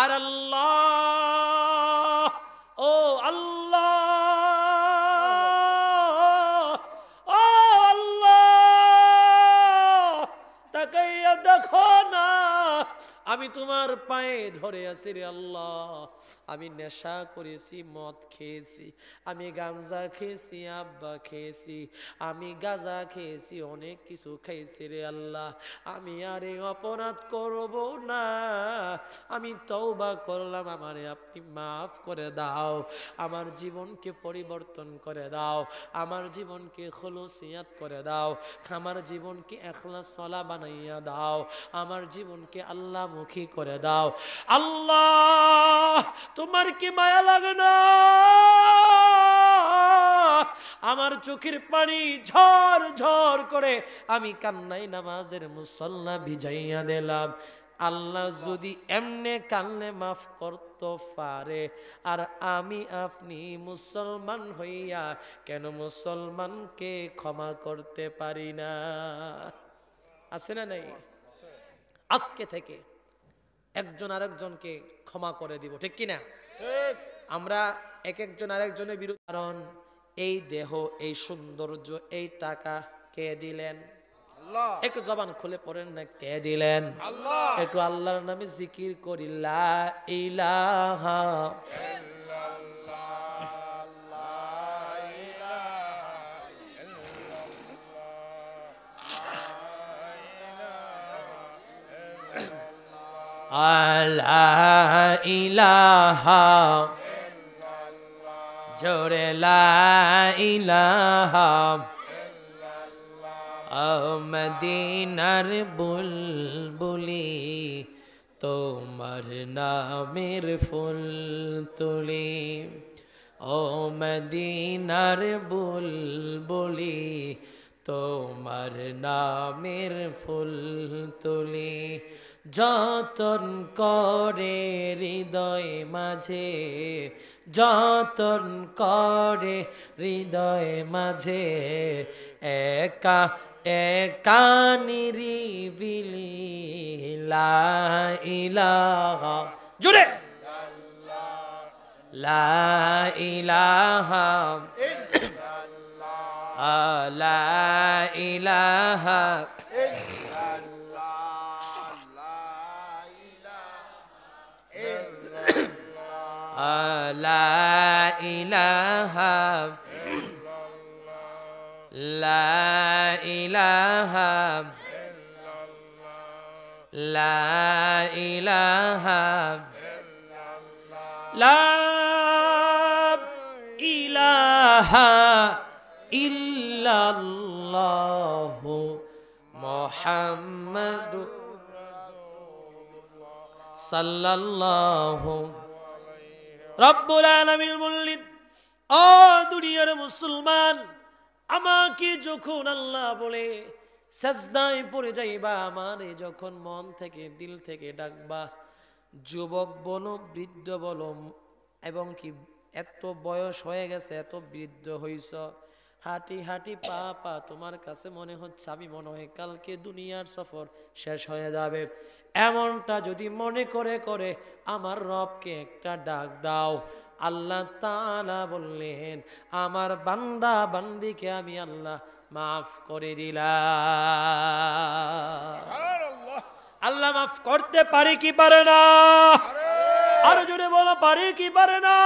[SPEAKER 1] আর আল্লাহ, ও আল্লাহ, ও আল্লাহ, তাকাইয়া দেখো না, আমি তোমার পায়ে ধরে আছি রে আল্লাহ। আমি নেশা করেছি, মদ খেয়েছি, আমি গাঞ্জা খেয়েছি, আব্বা খেয়েছি, আমি গাঁজা খেয়েছি, অনেক কিছু খাইছি রে আল্লাহ। আমি আর এই অপরাধ করব না, আমি তওবা করলাম, আমারে আপনি মাফ করে দাও, আমার জীবনকে পরিবর্তন করে দাও, আমার জীবনকে খুলুসিয়াত করে দাও, আমার জীবনকে ইখলাস ওয়ালা বানাইয়া দাও, আমার জীবনকে আল্লাহমুখী করে দাও। আল্লাহ, তোমার কি মায়া লাগে না? আমার চোখের পানি ঝর ঝর করে আমি কান্নাই নামাজের মুসল্লা ভিজাইয়া দিলাম। আল্লাহ যদি এমনে কান্নে মাফ করতে পারে, আর আমি আপনি মুসলমান হইয়া কেন মুসলমানকে ক্ষমা করতে পারি না? আছে না নাই? আজকে থেকে একজন আরেকজনকে ক্ষমা করে দিব, ঠিক কিনা? আমরা এক একজন আরেকজনের বিরুদ্ধে, কারণ এই দেহ, এই সৌন্দর্য, এই টাকা কে দিলেন? একটু জবান খুলে পড়েন না, কে দিলেন? একটু আল্লাহর নামে জিকির করি, লা ইলাহা লা ইলাহা, জোরে লা ইলাহা, মদিনার বুলবুলি তোমার নামের ফুল তুলি, ও মদিনার বুলবুলি তোমার নামের ফুল তুলি, যতন করে হৃদয় মাঝে, যতন করে হৃদয় মাঝে, একা একা নিরিবিলি, লা ইলাহা, জোরে, লা ইলাহা, লা ইলাহা, লা ইলাহা, লা ইলাহা, লা ইলাহা, লা ইলাহা ইল্লাল্লাহু মুহাম্মাদুর সাল্লাল্লাহু। রব্বুল আলামিন বললেন, ও দুনিয়ার মুসলমান, আমাকে যখন আল্লাহ বলে সাজদায় পড়ে যাইবা, আমারে যখন মন থেকে দিল থেকে ডাকবা, যুবক বলো, বৃদ্ধ বলো, এবং কি এত বয়স হয়ে গেছে, এত বৃদ্ধ হইছ, হাঁটি হাঁটি পা পা তোমার কাছে মনে হচ্ছে আমি মনে হয় কালকে দুনিয়ার সফর শেষ হয়ে যাবে, এমনটা যদি মনে করে করে আমার রবকে একটা ডাক দাও। আল্লাহ তাআলা বললেন, আমার বান্দা বান্দিকে আমি আল্লাহ মাফ করে দিলাম। আল্লাহ মাফ করতে পারে কি পারে না? আরো জোরে বলো, পারে কি পারে না?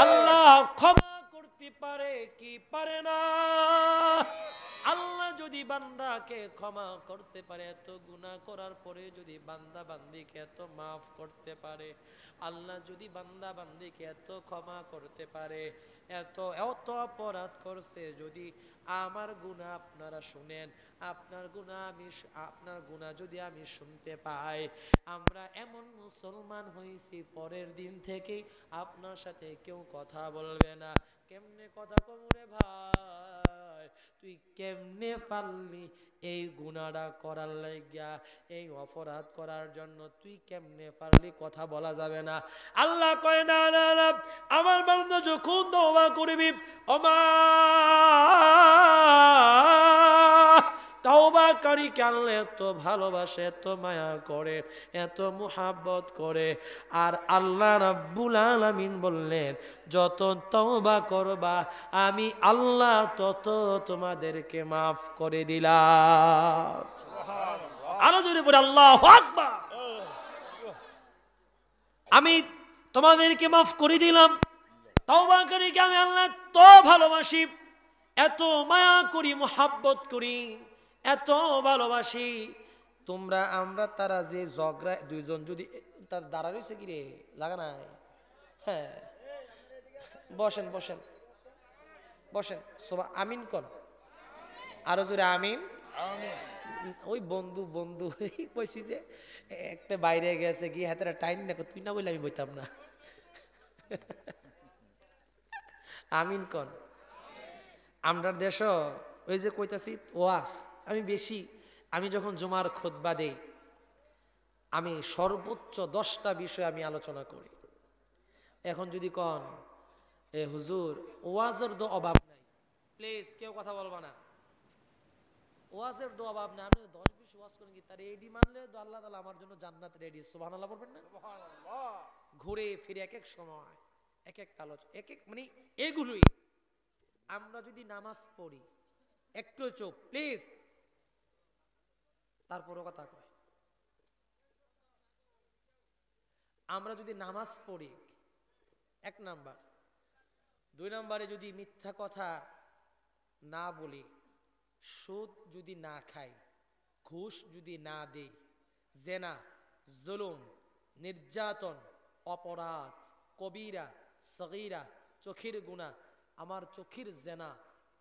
[SPEAKER 1] আল্লাহ ক্ষমা করতে পারে কি পারে না? আল্লাহ যদি বান্দাকে ক্ষমা করতে পারে, এত গুনাহ করার পরে যদি বান্দা বান্দিকে এত মাফ করতে পারে, আল্লাহ যদি বান্দা বান্দিকে এত ক্ষমা করতে পারে, এত এত অপরাধ করছে, যদি আমার গুনাহ আপনারা শুনেন, আপনার গুনাহ যদি আমি শুনতে পাই, আমরা এমন মুসলমান হয়েছি পরের দিন থেকে আপনার সাথে কেউ কথা বলবে না। কেমনে কথা কমরে ভাই, তুই কেমনে পারলি এই গুনাহটা করার লাগিয়া, এই অপরাধ করার জন্য তুই কেমনে পারলি, কথা বলা যাবে না। আল্লাহ কয় না না না, আমার বান্দা যখন তওবা করবি, ওমা তওবাকারীকে আল্লাহ এত ভালোবাসে, এত মায়া করে, এত মুহাব্বত করে। আর আল্লাহ রাব্বুল আলামিন বললেন, যত তওবা করবা আমি আল্লাহ তত তোমাদেরকে মাফ করে দিলাম। আরো জোরে বলে আল্লাহু আকবার। আমি তোমাদেরকে মাফ করে দিলাম। তওবাকারীকে আমি আল্লাহ তো ভালোবাসি, এত মায়া করি, মুহাব্বত করি, এত ভালোবাসি। তোমরা আমরা তারা যে ঝগড়া, দুইজন যদি তার দাঁড়া রয়েছে, কি রে লাগা নাই? হ্যাঁ, বসেন বসেন বসেন। সবাই আমিন কর, আরো জোরে আমিন। ওই বন্ধু বন্ধু কইছি যে একটা বাইরে গেছে গিয়ে হাতেরা টাইম না, তুই না বললে আমি বইতাম না। আমিন কর। আমরা দেশ ওই যে কইতাছি ওয়াজ, আমি যখন জুমার খুতবা দেই, আমি সর্বোচ্চ 10টা বিষয় আমি আলোচনা করি। এখন যদি কন এ হুজুর ওয়াজের তো অভাব নাই, প্লিজ কেউ কথা বলবা না, ওয়াজের তো অভাব নাই, আপনি 10-20 ওয়াজ করেন কি তার এডি মানলে তো আল্লাহ তাআলা আমার জন্য জান্নাত রেডি। সুবহানাল্লাহ বলবেন না? সুবহানাল্লাহ। ঘুরে ফিরে এক এক সময় এক এক আলোচনা, এক এক মানে এগুলোই। আমরা যদি নামাজ পড়ি, একটু চুপ প্লিজ, তারপরও কথা কয়। আমরা যদি নামাজ পড়ি, 1 নাম্বার, 2 নাম্বারে যদি মিথ্যা কথা না বলি, সুদ যদি না খাই, ঘুষ যদি না দেই, জেনা, জুলুম, নির্যাতন, অপরাধ, কবিরা, সগীরা, চোখের গুনাহ, আমার চোখের জেনা,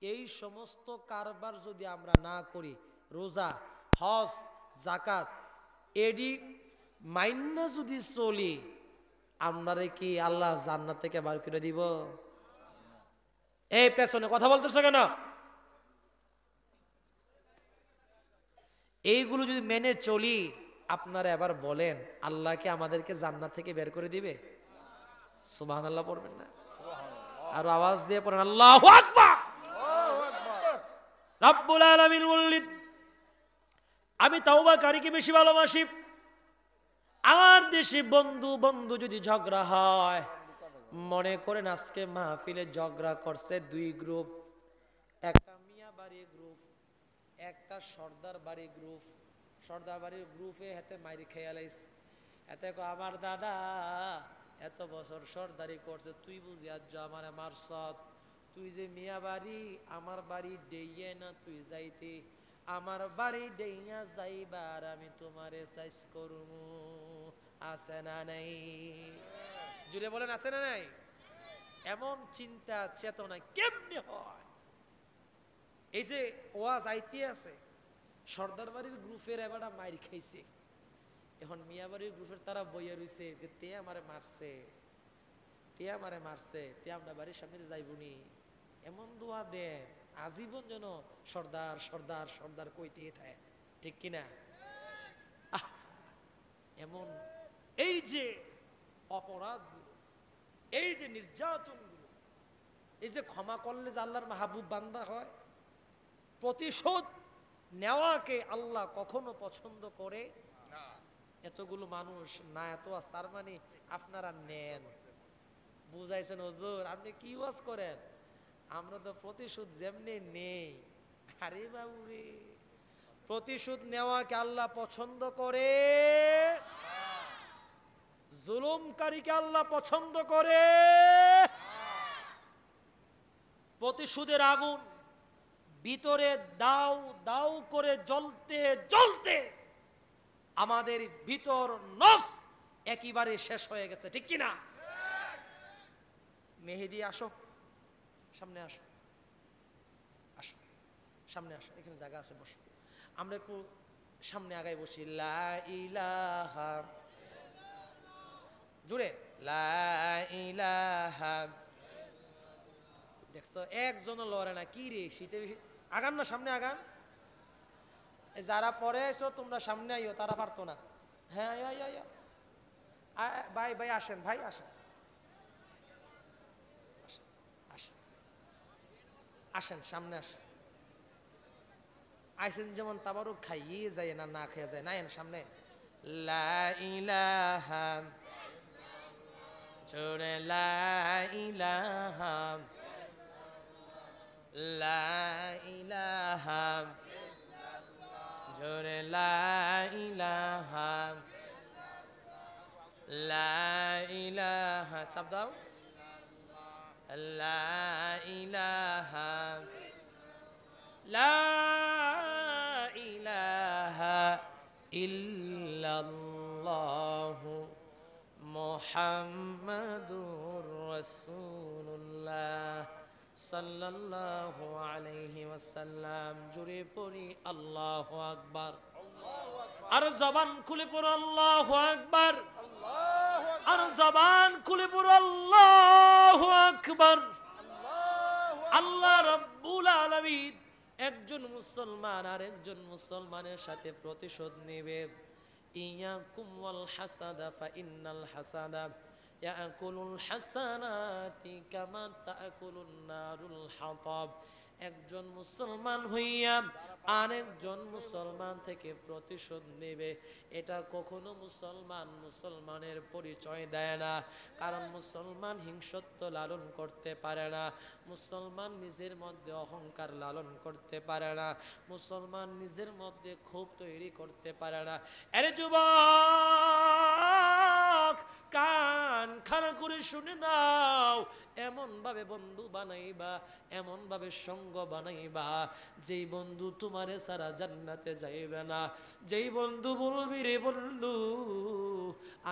[SPEAKER 1] এই সমস্ত কারবার যদি আমরা না করি, রোজা, হজ, যাকাত এডি মাইন্না যদি চলি, আপনারে কি আল্লাহ জান্নাত থেকে বার করে দিব? এই পেছনে কথা বলতেছ কেন? এইগুলো যদি মেনে চলি, আপনারা এবার বলেন আল্লাহ কি আমাদেরকে জান্নাত থেকে বের করে দিবে? সুবহানাল্লাহ পড়বেন না? আর আওয়াজ দিয়ে পড়েন আল্লাহু আকবার। রব্বুল আলামিন বললেন, আমি তওবাকারীকে বেশি ভালোবাসি। আমার দেশে বন্ধু বন্ধু যদি ঝগড়া হয়, মনে করেন আজকে মাহফিলে ঝগড়া করছে 2 গ্রুপ, একটা মিয়া বাড়ি গ্রুপ, একটা সর্দার বাড়ি গ্রুপ। সর্দার বাড়ির গ্রুপে হাতে মাইরি খেয়ে লাইছে, এতে আমার দাদা এত বছর সর্দারি করছে, তুই বুঝি আজ আমার মারছ, তুই যে মিয়া বাড়ি আমার বাড়ি ডেইয়ে না তুই যাইতে, আমার বাড়ি ডেইয়া যাইবার আমি তোমারে সাইজ করুমু। আছে না নাই? জুড়ে বলেন আছে না নাই? এমন চিন্তা চেতনা কেমনে হয়? এই যে ওয়াজ আইতে আছে, সর্দার বাড়ির গ্রুপের এবারে মাইর খাইছে, এখন মিয়া বাড়ির গ্রুপের তারা বইয়া রইছে যে তে আমারে মারছে, তে আমারে মারছে, তে আমরা বাড়ির সামনে যাইবনি। এমন দোয়া দেন আজীবন যেন সর্দার সর্দার সর্দার কইতে থাকে, ঠিক কিনা? এমন এই যে অপরাধগুলো, এই যে নির্যাতনগুলো, এই যে ক্ষমা করলে যে আল্লাহর মাহবুব বান্দা হয়, প্রতিশোধ নেওয়াকে আল্লাহ কখনো পছন্দ করে না। এতগুলো মানুষ না এত আস, তার মানে আপনারা নেন, বুঝাইছেন হুজুর? আপনি কি ওয়াজ করেন? আমরা তো প্রতিশোধ যেমনি নেই। আরে বাবু রে, প্রতিশোধ নেওয়াকে আল্লাহ পছন্দ করে, জুলুমকারীকে আল্লাহ পছন্দ করে। প্রতিশোধের আগুন ভিতরে দাও দাও করে জ্বলতে জ্বলতে আমাদের ভিতর নফস একেবারে শেষ হয়ে গেছে, ঠিক কি না? মেহেদি আসো, সামনে আসো, আসো সামনে আসো, এখানে জায়গা আছে, বসো। আমরা একটু সামনে আগায় বসি। লা ইলাহা, জুড়ে লা ইলাহা। দেখছো একজনও লড়ে না, কি রে শীতে বেশি। আগান না, সামনে আগান। যারা পরে এসো তোমরা সামনে আইও, তারা পারতো না। হ্যাঁ ভাই ভাই আসেন, ভাই আসেন, আসেন সামনে আসেন। আইসেন যেমন তাবারুক খাইয়ে যায় না, না খেয়ে যায় না। সামনে লা ইলাহা, জোরে লা ইলাহা, লা ইলাহা, জোরে লা ইলাহা, লা ইলাহা, চাপ দাও। লা ইলাহা, লা ইলাহা ইল্লাল্লাহু মুহাম্মাদুর রাসূলুল্লাহ সাল্লাল্লাহু আলাইহি ওয়াসাল্লাম। জুড়ে পড়ি আল্লাহু আকবার। আর জবান খুলে পড়ো আল্লাহু আকবার। আর জবান খুলে পড়ো আল্লাহু আকবার। আল্লাহ রাব্বুল আলামিন একজন মুসলমান আর একজন মুসলমানের সাথে প্রতিশোধ নেবে। ইয়াকুম ওয়াল হাসাদা ফা ইন্নাল হাসাদা ইয়াকুলুল হাসানাতি কামা তাকুলুন নারুল হাতাব। একজন মুসলমান হইয়া আরেকজন মুসলমান থেকে প্রতিশোধ নেবে, এটা কখনো মুসলমানের পরিচয় দেয় না। কারণ মুসলমান হিংসত্ব লালন করতে পারে না, মুসলমান নিজের মধ্যে অহংকার লালন করতে পারে না, মুসলমান নিজের মধ্যে ক্ষোভ তৈরি করতে পারে না। আরে যুবক, কান খাড়া করে শুনে নাও। এমন ভাবে বন্ধু বানাইবা, এমন ভাবে সঙ্গ বানাইবা, যেই বন্ধু তোমারে সারা জান্নাতে যাইবে না। যেই বন্ধু বলবি রে বন্ধু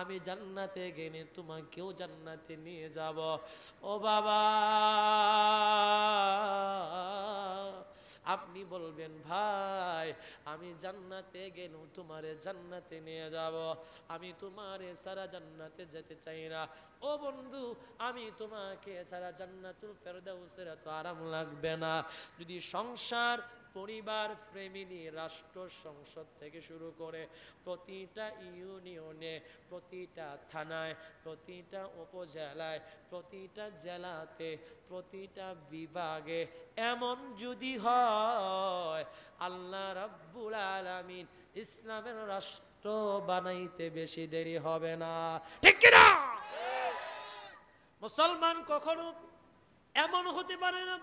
[SPEAKER 1] আমি জান্নাতে গেলে তোমাকেও জান্নাতে নিয়ে যাব। ও বাবা, আপনি বলবেন ভাই আমি জান্নাতে গেলেও তোমারে জান্নাতে নিয়ে যাব, আমি তোমারে সারা জান্নাতে যেতে চাই না। ও বন্ধু, আমি তোমাকে সারা জান্নাতুল ফেরদাউসের এত আরাম লাগবে না যদি সংসার, পরিবার, ফ্যামিলি, রাষ্ট্র, সংসদ থেকে শুরু করে প্রতিটা ইউনিয়নে, প্রতিটা থানায়, প্রতিটা উপজেলায়, প্রতিটা জেলাতে, প্রতিটা বিভাগে এমন যদি হয়, আল্লাহ রাব্বুল আলামিন ইসলামের রাষ্ট্র বানাইতে বেশি দেরি হবে না, ঠিক কি না? মুসলমান কখনো এমন হতে পারে না,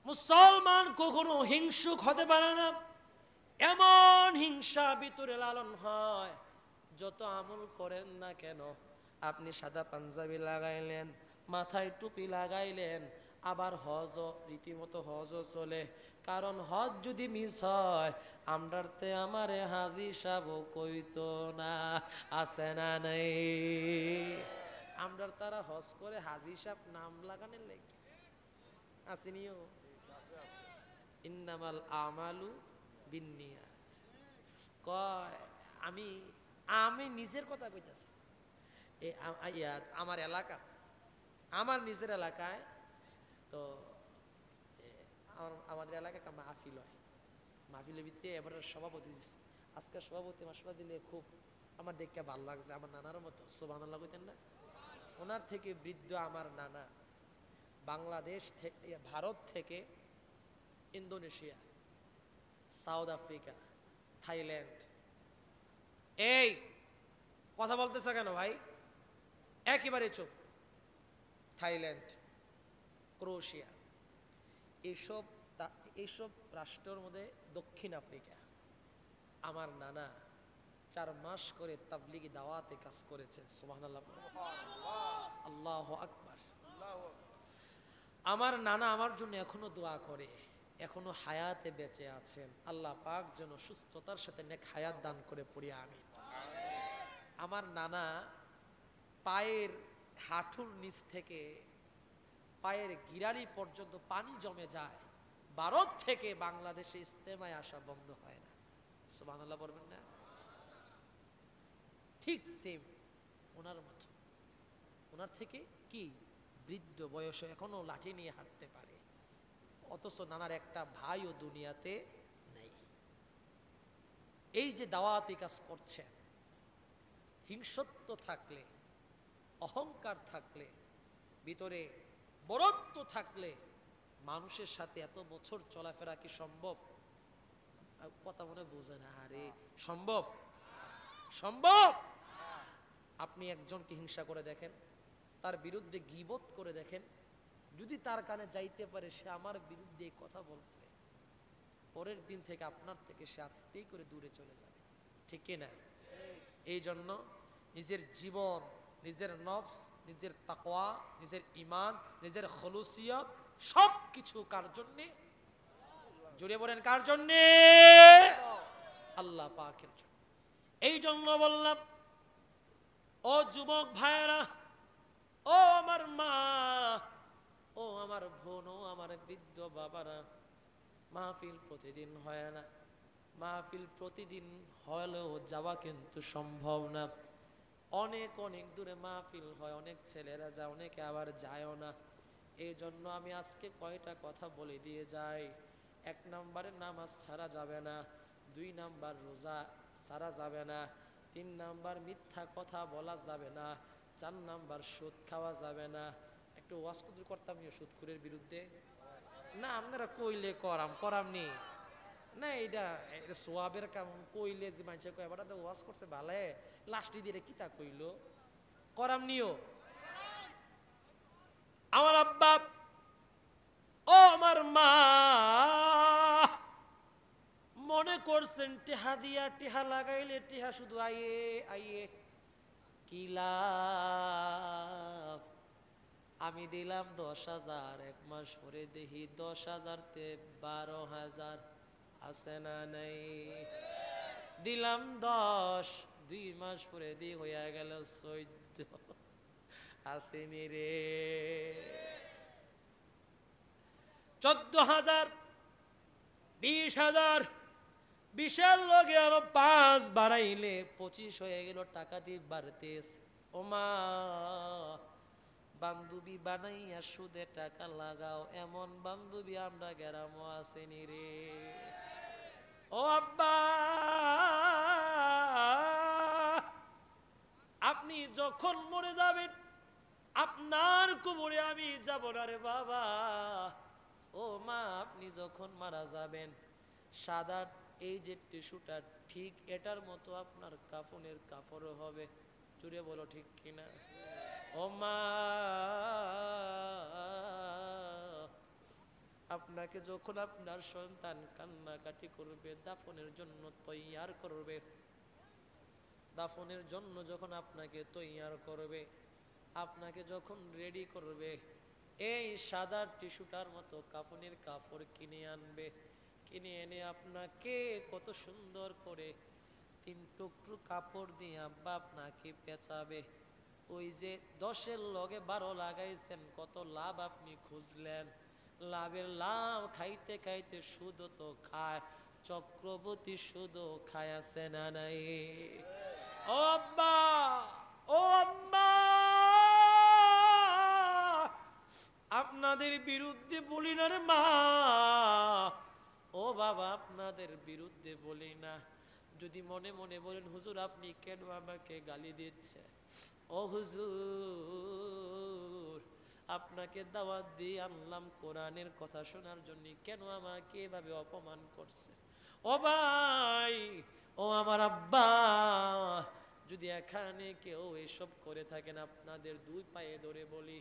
[SPEAKER 1] মুসলমান কখনো হিংসুক হতে পারে না। এমন হিংসা ভিতরে লালন হয়, যত আমল করেন না কেন, আপনি সাদা পাঞ্জাবি লাগাইলেন, মাথায় টুপি লাগাইলেন, আবার হজ রীতিমতো হজও চলে। কারণ হজ যদি মিস হয় আমরাতে আমারে হাজি সাহেব কইতো না, আছে না নাই? আমরার তারা হজ করে হাজি সাহেব নাম লাগানোর লেগে আসেনিও। ইন্নামাল আমালু বিন্নিয়াত। কয় আমি নিজের কথা কইতাছি। আমার এলাকা, আমার নিজের এলাকায় তো আমাদের এলাকায় একটা মাহফিল হয়। মাহফিলের ভিতরে এবার সভাপতি দিচ্ছে। আজকে সভাপতি মাসলা দিলে খুব আমার দেখতে ভালো লাগছে। আমার নানার মতো সুবহানাল্লাহ কইতেন না? ওনার থেকে বৃদ্ধ আমার নানা, বাংলাদেশ থেকে, ভারত থেকে, ইন্দোনেশিয়া, সাউথ আফ্রিকা, থাইল্যান্ড, এই কথা বলতেছ কেন ভাই? একেবারে চুপ। থাইল্যান্ড, ক্রোয়েশিয়া, এইসব রাষ্ট্রের মধ্যে দক্ষিণ আফ্রিকা আমার নানা 4 মাস করে তাবলিগি দাওয়াতে কাজ করেছে। সুবহানাল্লাহ, আল্লাহু আকবার। আমার নানা আমার জন্য এখনো দোয়া করে। এখনো হায়াতে বেঁচে আছেন, আল্লাহ পাক যেন সুস্থতার সাথে নেক হায়াত দান করে পড়ি আমিন। আমার নানা পায়ের হাঁটুর নিচ থেকে পায়ের গিরালি পর্যন্ত পানি জমে যায়, ভারত থেকে বাংলাদেশে ইস্তেমায় আসা বন্ধ হয় না। সুবহানাল্লাহ বলবেন না? ঠিক সেম ওনার মতো, ওনার থেকে কি বৃদ্ধ বয়সে এখনো লাঠি নিয়ে হাঁটতে পারে, অথচ নানার একটা ভাইও দুনিয়াতে নেই। এই যে দাওয়াতি কাজ করছেন, হিংসত্ব থাকলে, অহংকার থাকলে, ভিতরে বরত্ব থাকলে মানুষের সাথে এত বছর চলাফেরা কি সম্ভব? কথা মনে বোঝে না, আরে সম্ভব? সম্ভব? আপনি একজনকে হিংসা করে দেখেন, তার বিরুদ্ধে গীবত করে দেখেন, যদি তার কানে যাইতে পারে সে আমার বিরুদ্ধে কথা বলছে, পরের দিন থেকে আপনার থেকে সে আস্তেই করে দূরে চলে যাবে, ঠিক কি না? এই জন্য নিজের জীবন, নিজের নফস, নিজের তাকওয়া, নিজের ঈমান, নিজের খলুসিয়ত সবকিছু কার জন্যে? জুড়ে বলেন কার জন্যে? আল্লাহ পাকের জন্য। এই জন্য বললাম, ও যুবক ভাইয়েরা, ও আমার মা, ও আমার বোন, ও আমার বৃদ্ধ বাবারা, মাহফিল প্রতিদিন হয় না, মাহফিল প্রতিদিন হলেও যাওয়া কিন্তু সম্ভব না। অনেক অনেক দূরে মাহফিল হয়, অনেক ছেলেরা যায়, অনেকে আবার যায়ও না। এই জন্য আমি আজকে কয়টা কথা বলে দিয়ে যাই। 1 নম্বরে নামাজ ছাড়া যাবে না, 2 নাম্বার রোজা ছাড়া যাবে না, 3 নাম্বার মিথ্যা কথা বলা যাবে না, 4 নাম্বার সুদ খাওয়া যাবে না। একটু ওয়াজ করতাম সুদখোরের বিরুদ্ধে না, আপনারা কইলে করামনি না, এটা সোয়াবের কাম কইলে যে মানুষ কয় এবার ওয়াজ করছে ভালে, লাস্টি দিয়ে কিতা কইল করামনিও। আমার আব্বা, ও আমার মা, মনে করছেন টেহা দিয়া টেহা লাগাইলে টেহা শুধু আইয়ে আইয়ে, কি লাভ? আমি দিলাম 10,000, 1 মাস পরে দেখি 10,000 তে 12,000 আছে না নাই? দিলাম 10, 2 মাস পরে দি হইয়া গেল 14, আসেনি রে। 14,000, 20,000, 20-এর লগে আরো 5 বাড়াইলে 25 হয়ে গেল, টাকা দিয়ে বাড়তেছে। ও মা, বান্ধবী বানাইয়া সুদে টাকা লাগাও, এমন বান্ধবী আমরা গ্রামও আসেনি রে। ও আব্বা, আপনি যখন মরে যাবেন আপনার কবরে আমি যাব না রে বাবা। ও মা, আপনি যখন মারা যাবেন সাদা এই যে টিস্যুটা ঠিক এটার মতো আপনার কাফনের কাপড়ও হবে, জুড়ে বলো ঠিক কিনা? ও মা, আপনাকে যখন আপনার সন্তান কান্নাকাটি করবে, দাফনের জন্য তৈয়ার করবে, দাফনের জন্য যখন আপনাকে তৈয়ার করবে, আপনাকে যখন রেডি করবে, এই সাদা টিস্যুটার মতো কাফনের কাপড় কিনে আনবে, কিনে এনে আপনাকে কত সুন্দর করে 3 টুকরো কাপড় দিয়ে আব্বা আপনাকে পেঁচাবে। ওই যে 10-এর লগে 12 লাগাইছেন, কত লাভ আপনি খুঁজলেন, লাভের লাভ খাইতে খাইতে সুদ তো খায়, চক্রবর্তী সুদ খায়, আছে না নাই? ও আব্বা, ও আম্মা, আপনাদের বিরুদ্ধে বলি না রে মা, ও বাবা আপনাদের বিরুদ্ধে বলি না। যদি মনে মনে বলেন হুজুর আপনি কেন আমাকে গালি দিচ্ছে, ও হুজুর আপনাকে দাওয়াত দিয়ে আনলাম কোরআনের কথা শোনার জন্য, কেন আমাকে এভাবে অপমান করছে? ও ভাই, ও আমার আব্বা, যদি এখানে কেউ এসব করে থাকেন আপনাদের 2 পায়ে ধরে বলি,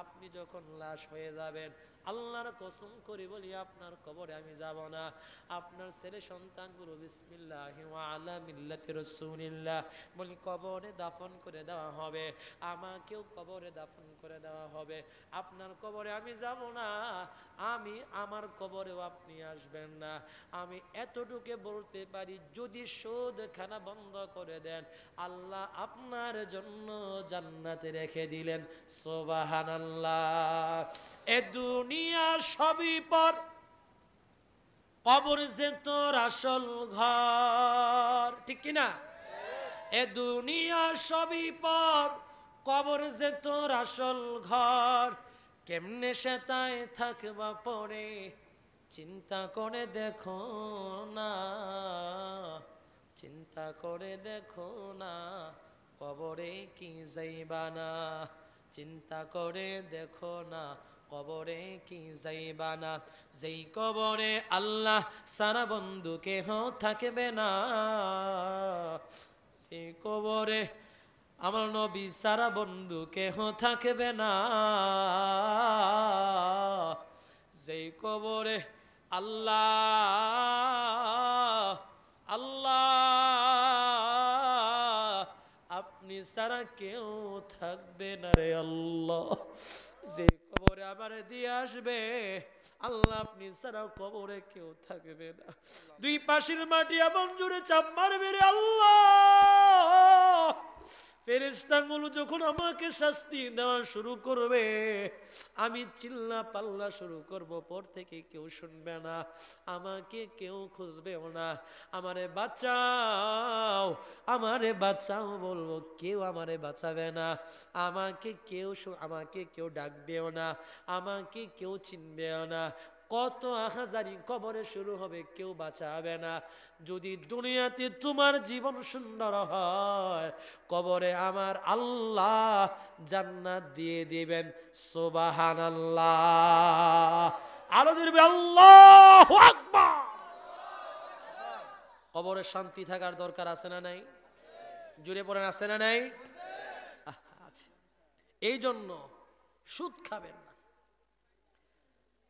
[SPEAKER 1] আপনি যখন লাশ হয়ে যাবেন আল্লাহর কসম করে বলি আপনার কবরে আমি যাব না। আপনার ছেলে সন্তানগুলো বিসমিল্লাহি ওয়া আলা মিল্লাতি রাসূলিল্লাহ বলি কবরে দাফন করে দেওয়া হবে, আমাকেও কবরে দাফন করে দেওয়া হবে। আপনার কবরে আমি যাব না, আমি আমার কবরেও আপনি আসবেন না। আমি এতটুকু বলতে পারি, যদি সুদখানা বন্ধ করে দেন আল্লাহ আপনার জন্য জান্নাতে রেখে দিলেন। সুবহানাল্লাহ। এ দুনিয়া সবই পর, কবর যে তোর আসল ঘর, ঠিক কিনা? এ দুনিয়া সবই পর, কবর যে তোর আসল ঘর। কেমনে সেটাই থাকবা পরে, চিন্তা করে দেখো না, চিন্তা করে দেখো না, কবরে কি যাইবা না। চিন্তা করে দেখো না, কবরে কি যাইবা না। যেই কবরে আল্লাহ সারা বন্ধু কেহ থাকবে না, সেই কবরে আমার নবী সারা বন্ধু কেহ থাকবে না। যেই কবরে আল্লাহ আল্লাহ আপনি সারা কেউ থাকবে না রে আল্লাহ। যে কবরে আবার দিয়ে আসবে আল্লাহ, আপনি সারা কবরে কেউ থাকবে না। দুই পাশের মাটি এমন জোরে চাপ মারবে রে আল্লাহ, ফেরেশতাগুলো যখন আমাকে শাস্তি দেওয়া শুরু করবে, আমি চিল্লা পাল্লা শুরু করব, পর থেকে কেউ শুনবে না, আমাকে কেউ খুঁজবেও না। আমারে বাঁচাও, আমারে বাঁচাও বলবো, কেউ আমারে বাঁচাবে না। আমাকে কেউ ডাকবেও না, আমাকে কেউ চিনবেও না। কত আহাজারি কবরে শুরু হবে, কেউ বাঁচাবে না। যদি দুনিয়াতে তোমার জীবন সুন্দর হয়, কবরে আমার আল্লাহ জান্নাত দিয়ে দিবেন। সুবহানাল্লাহ। আরো দিবে আল্লাহু আকবার। কবরে শান্তি থাকার দরকার আছে না নাই? জুড়ে পড়েন, আছে না নাই? আছে। এই জন্য সুদ খাবেন না।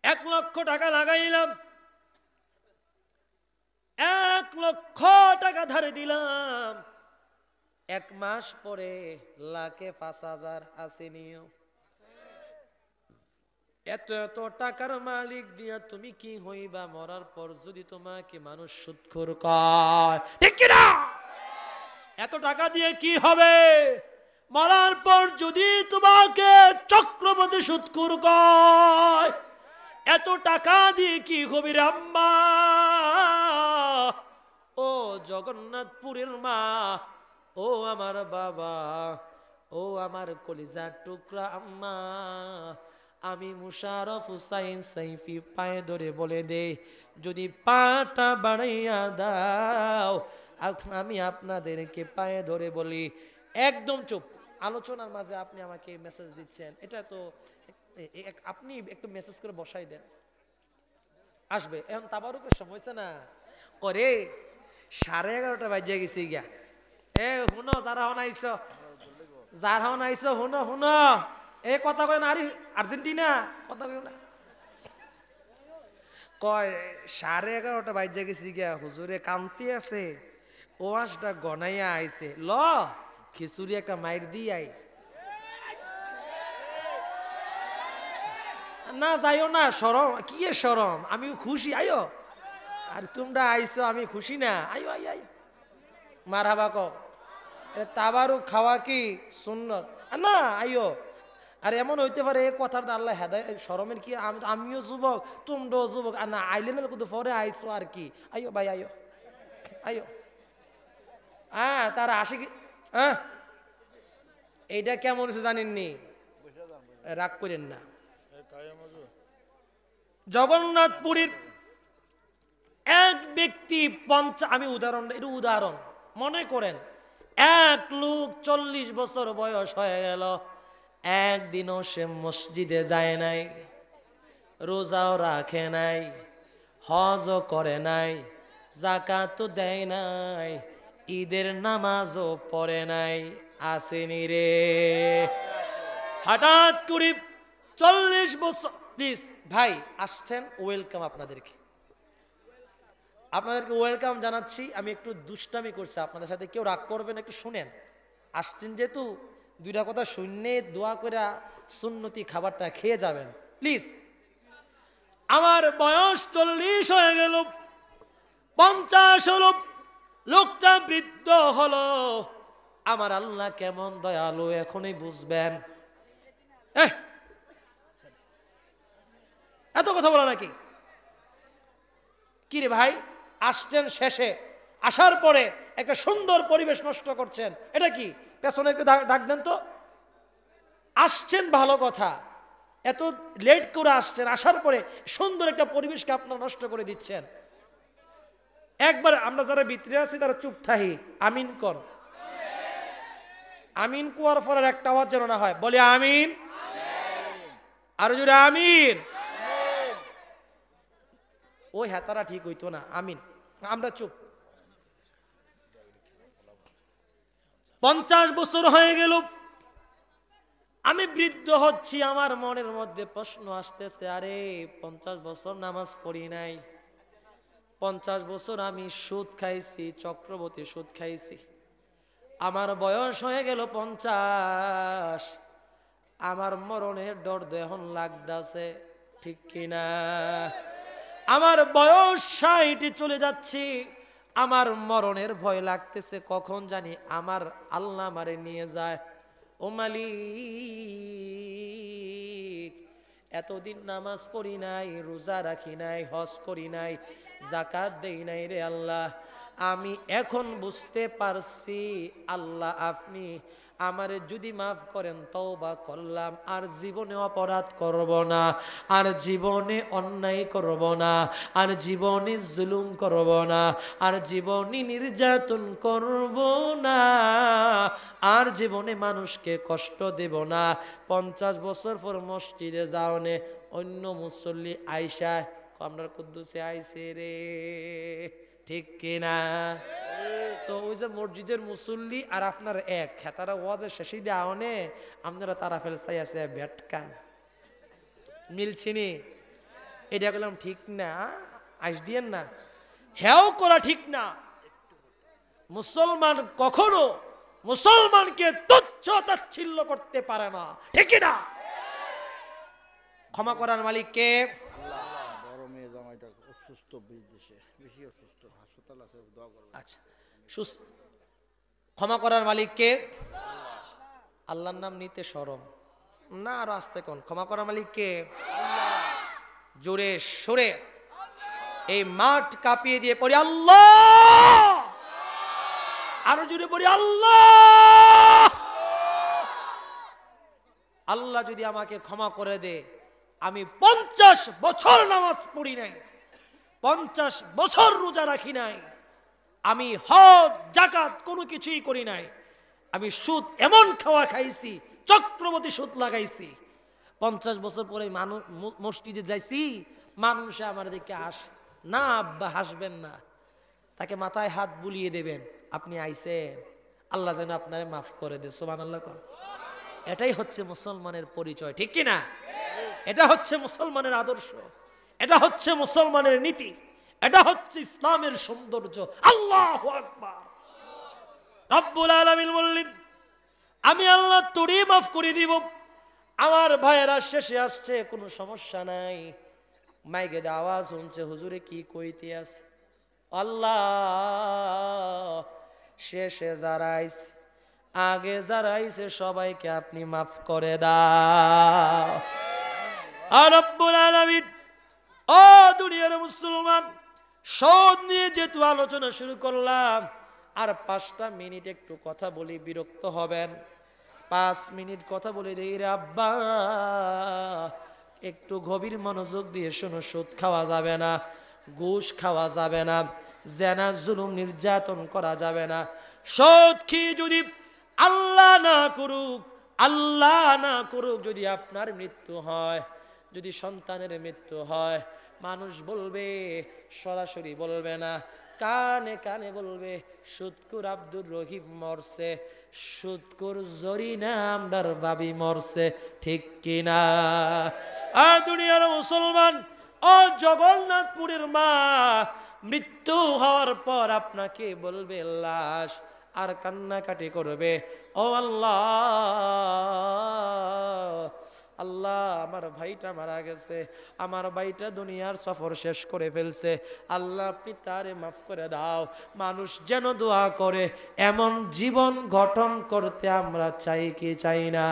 [SPEAKER 1] 1 লক্ষ টাকা লাগাইলাম, 1 লক্ষ টাকা ধারে দিলাম, 1 মাস পরে লাখে 5,000 আসেনিও। এত এত টাকার মালিক দিয়া তুমি কি হইবা মরার পর, যদি তোমাকে মানুষ সুদখোর কয়, ঠিক কি না? এত টাকা দিয়ে কি হবে? মরার পর যদি তোমাকে চক্রবর্তী সুদখোর কয়, এত টাকা দিয়ে কি হবে রে আম্মা? ও জগন্নাথপুরের মা, ও আমার বাবা, ও আমার কলিজার টুকরা আম্মা, আমি মুশারফ হুসাইন সাইফি পায়ে ধরে বলে দে, যদি পাটা বাড়াইয়া দাও, আমি আপনাদেরকে পায়ে ধরে বলি, একদম চুপ। আলোচনার মাঝে আপনি আমাকে মেসেজ দিচ্ছেন, এটা তো আপনি একটু মেসেজ করে বসাই দেন, আসবে। এখন তাবারুকের সময় হয়েছে না, করে 11:30 বাজে গেছি গিয়া। এ শুনো, যারা হন আইস, যারা হন আইস, শুনো শুনো, এই কথা কয় না, আরে আর্জেন্টিনা কথা কয় না, কয় 11:30 বাজে গেছি গিয়া, হুজুরে কান্তি আছে, ওয়াজটা গনাইয়া আইছে, ল খিচুড়ি একটা মাইর দি আই। না যাইও না, শরম কি শরম, আমি খুশি, আইও। আর তোমরা আইছো, আমি খুশি না, আইও আইও আইও, মারহাবা কও। তাবারুক খাওয়া কি সুন্নত না, আইও। আর এমন হইতে পারে এই কথাটা আল্লাহ হেদায়েত, শরমের কি, আমিও যুবক তোমরাও যুবক, আর না আইলে না কিন্তু পরে আইছো আর কি, আইও ভাই আইও আইও। হ্যাঁ তারা আসে কি, হ্যাঁ এইটা কেমন হচ্ছে জানেননি, রাগ করেন না। জগন্নাথপুরীর এক ব্যক্তি আমি উদাহরণ মনে করেন, এক লোক 40 বছর বয়স হয়ে গেল, একদিনও সে মসজিদে যায় নাই, রোজাও রাখে নাই, হজও করে নাই, যাকাতও দেয় নাই, ঈদের নামাজও পড়ে নাই, আসেনি রে। হঠাৎ করে 40 বছর প্লিজ ভাই আসছেন, ওয়েলকাম আপনাদেরকে, আপনাদেরকে ওয়েলকাম জানাচ্ছি। আমি একটু দুষ্টামি করছি আপনাদের সাথে, কেউ রাগ করবেন, একটু শুনেন। আসছেন যেহেতু দুইটা কথা শুনে দোয়া করে সুন্নতি খাবারটা খেয়ে যাবেন প্লিজ। আমার বয়স 40 হয়ে গেল, 50 হলো, লোকটা বৃদ্ধ হলো। আমার আল্লাহ কেমন দয়ালু এখনই বুঝবেন। এত কথা বলা নাকি? কি রে ভাই, আসছেন শেষে, আসার পরে একটা সুন্দর পরিবেশ নষ্ট করছেন, এটা কি? পেছনে একটু ডাক দেন তো। আসছেন ভালো কথা, এত লেট করে আসছেন, আসার পরে সুন্দর একটা পরিবেশকে আপনারা নষ্ট করে দিচ্ছেন। একবার আমরা যারা ভিতরে আছি তারা চুপ থাকি, আমিন কোন। আমিন কোয়ার পরের একটা আওয়াজ যেন না হয়, বলে আমিন, আরো জোরে আমিন। ওই হ্যাঁ তারা ঠিক হইতো না, আমিন। আমরা চুপ। 50 বছর হয়ে গেল, আমি বৃদ্ধ হচ্ছি, আমার মনের মধ্যে প্রশ্ন আসতেছে, আরে 50 বছর নামাজ পড়ি নাই, 50 বছর আমি সুদ খাইছি, চক্রবর্তী সুদ খাইছি, আমার বয়স হয়ে গেল 50, আমার মরণের ডর এখন লাগতাছে, ঠিক কিনা? আমার বয়স 60 চলে যাচ্ছি, আমার মরণের ভয় লাগতেছে, কখন জানি আমার আল্লাহ আমারে নিয়ে যায়। ও মালিক, এতদিন নামাজ পড়ি নাই, রোজা রাখি নাই, হজ করি নাই, যাকাত দেই নাই রে আল্লাহ, আমি এখন বুঝতে পারছি আল্লাহ আপনি আমারে যদি মাফ করেন তওবা করলাম, আর জীবনে অপরাধ করব না, আর জীবনে অন্যায় করব না, আর জীবনে জুলুম করব না, আর জীবনে নির্যাতন করব না, আর জীবনে মানুষকে কষ্ট দেব না। 50 বছর পর মসজিদে যাওনে অন্য মুসল্লি আইসা আমরা কুদ্দুসে আইসে রে, ঠিক কিনা? তো ওই যে মসজিদের মুসল্লি আর আপনার এক খেতারা ওয়াজের শেষে দিয়ে আওনে আপনারা তারা ফেলসাই আছে ভেটকান মিলছিনি, এটা বললাম ঠিক না, আইস দিয়েন না, হ্যাও করা ঠিক না। মুসলমান কখনো মুসলমানকে তুচ্ছ তাচ্ছিল্য করতে পারে না, ঠিক না? ক্ষমা করার মালিক কে? আচ্ছা, ক্ষমা করার মালিক কে? আল্লাহর নাম নিতে শরম না, আরো আস্তে কোন। ক্ষমা করার মালিক কে? জোরে সরে এই মাঠ কাঁপিয়ে দিয়ে পড়ি আল্লাহ, আরো জোরে পড়ি আল্লাহ। আল্লাহ যদি আমাকে ক্ষমা করে দে, আমি 50 বছর নামাজ পড়ি নাই, 50 বছর রোজা রাখি নাই, আমি হজ যাকাত কোনো কিছুই করি নাই, আমি সুদ এমন খাওয়া খাইছি, চক্রবর্তী সুদ লাগাইছি, 50 বছর পরে মানুষ মসজিদে যাইছি, মানুষ আমার দিকে না, আব্বা হাসবেন না, তাকে মাথায় হাত বুলিয়ে দেবেন, আপনি আইছেন, আল্লাহ যেন আপনারে মাফ করে দে, সুবহানাল্লাহ। এটাই হচ্ছে মুসলমানের পরিচয়, ঠিক কিনা? এটা হচ্ছে মুসলমানের আদর্শ, এটা হচ্ছে মুসলমানের নীতি, এটা হচ্ছে ইসলামের সৌন্দর্য। আল্লাহু আকবার। রব্বুল আলামিন বললেন, আমি আল্লাহ তোরে মাফ করে দিব। আমার ভাইয়েরা শেষে আসছে, কোনো সমস্যা নাই, মাইকে আওয়াজ শুনছে, হুজুরে কি কইতে আছে? আল্লাহ শেষে যারা আইছে, আগে যারা আইছে সবাইকে আপনি মাফ করে দাও। আর রব্বুল আলামিন, ও দুনিয়ার মুসলমান, সদ নিয়ে যেহেতু আলোচনা শুরু করলাম, আর 5টা মিনিট একটু কথা বলি, বিরক্ত হবেন। 5 মিনিট কথা বলে দেই রে আব্বা, একটু গভীর মনোযোগ দিয়ে শোনো। সুদ খাওয়া যাবে না, ঘুষ খাওয়া যাবে না, জেনা জুলুম নির্যাতন করা যাবে না। সুদ খেয়ে যদি আল্লাহ না করুক যদি আপনার মৃত্যু হয়, যদি সন্তানের মৃত্যু হয়, মানুষ বলবে, সরাসরি বলবে না, কানে কানে বলবে সুদকুর আব্দুর রহিম মরছে, সুদকুর জরিনা আমরার বাবি মরছে, ঠিক কিনা? আর দুনিয়ার মুসলমান, ও জগন্নাথপুরের মা, মৃত্যু হওয়ার পর আপনাকে বলবে লাশ, আর কান্নাকাটি করবে, ও আল্লাহ আল্লাহ, আমার ভাইটা মারা গেছে, আমার ভাইটা দুনিয়ার সফর শেষ করে ফেলছে, আল্লাহ আপনি তারে মাফ করে দাও। মানুষ যেন দোয়া করে এমন জীবন গঠন করতে আমরা চাই কি চাই না?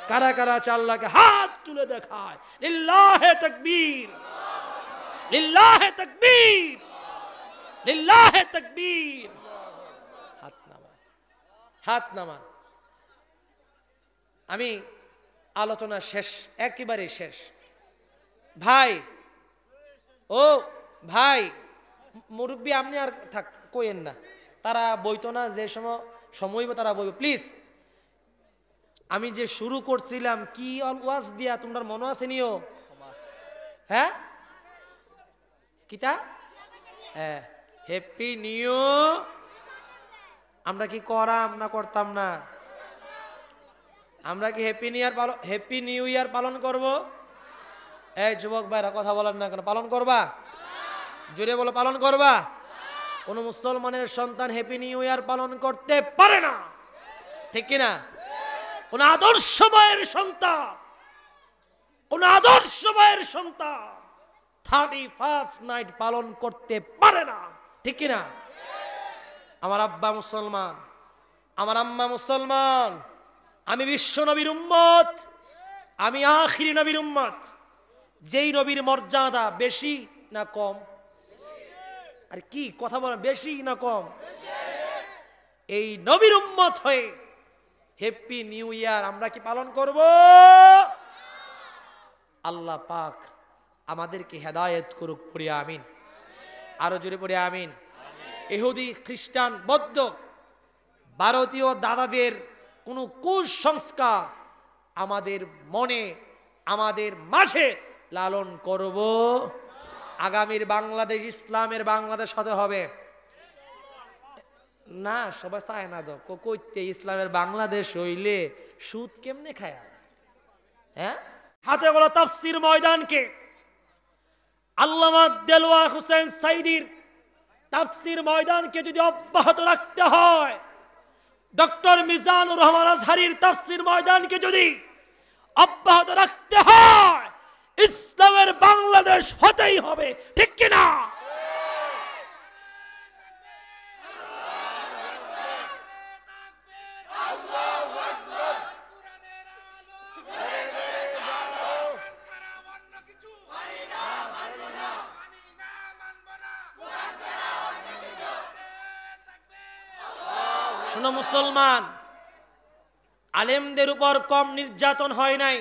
[SPEAKER 1] কারা কারা চাই আল্লাহকে হাত তুলে দেখায়? লিল্লাহে তাকবীর, লিল্লাহে তাকবীর, লিল্লাহে তাকবীর। হাত নামান, হাত নামান। আমি আলোচনা শেষ, একেবারে শেষ। ভাই, ও ভাই মুরব্বী, আপনি আর থাক কইেন না, তারা বইতো না, যে সময় তারা বইব। প্লিজ, আমি যে শুরু করছিলাম কি ওয়াজ দিয়া, তোমার মনে আছে নিও? হ্যাঁ, কিতা? হ্যাঁ, হ্যাপি নিউ। আমরা কি করাম না করতাম না? আমরা কি হ্যাপি নিউ ইয়ার পালন করব? এই যুবক ভাইরা কথা বলেন না কেন? পালন করবা? জোরে বলো, পালন করবা? কোন মুসলমানের সন্তান হ্যাপি নিউ ইয়ার পালন করতে পারে না, ঠিক কিনা? কোন আদর্শ মায়ের সন্তান, কোন আদর্শ মায়ের সন্তান 31st নাইট পালন করতে পারে না, ঠিক কিনা? আমার আব্বা মুসলমান, আমার আম্মা মুসলমান, আমি বিশ্ব নবীর উম্মত, আমি আখিরি নবীর উম্মত। যেই নবীর মর্যাদা বেশি না কম? আর কি কথা বলেন, বেশি না কম? এই নবীর উম্মত হয়ে হ্যাপি নিউ ইয়ার আমরা কি পালন করব? আল্লাহ পাক আমাদেরকে হেদায়েত করুক, পড়ি আমিন। আরো জোরে পড়ি আমিন। ইহুদি, খ্রিস্টান, বৌদ্ধ, ভারতীয় দাদাদের কোন কুসংস্কার আমাদের মনে, আমাদের মাঝে লালন করব। আগামীর বাংলাদেশ ইসলামের বাংলাদেশ হতে হবে না। সবাই চায় না তো, কইতে ইসলামের বাংলাদেশ হইলে সুদ কেমনে খায়? হ্যাঁ, হাতে গোলা তাফসীর ময়দানকে আল্লামা দেলওয়ার হোসেন সাইদির তাফসীর ময়দানকে যদি অব্যাহত রাখতে হয়, ডক্টর মিজানুর রহমান আজহারীর তাফসীর ময়দানকে যদি অব্যাহত রাখতে হয়, ইসলামের বাংলাদেশ হতেই হবে, ঠিক কিনা? শোনো মুসলমান, আলেমদের উপর কম নির্যাতন হয় নাই।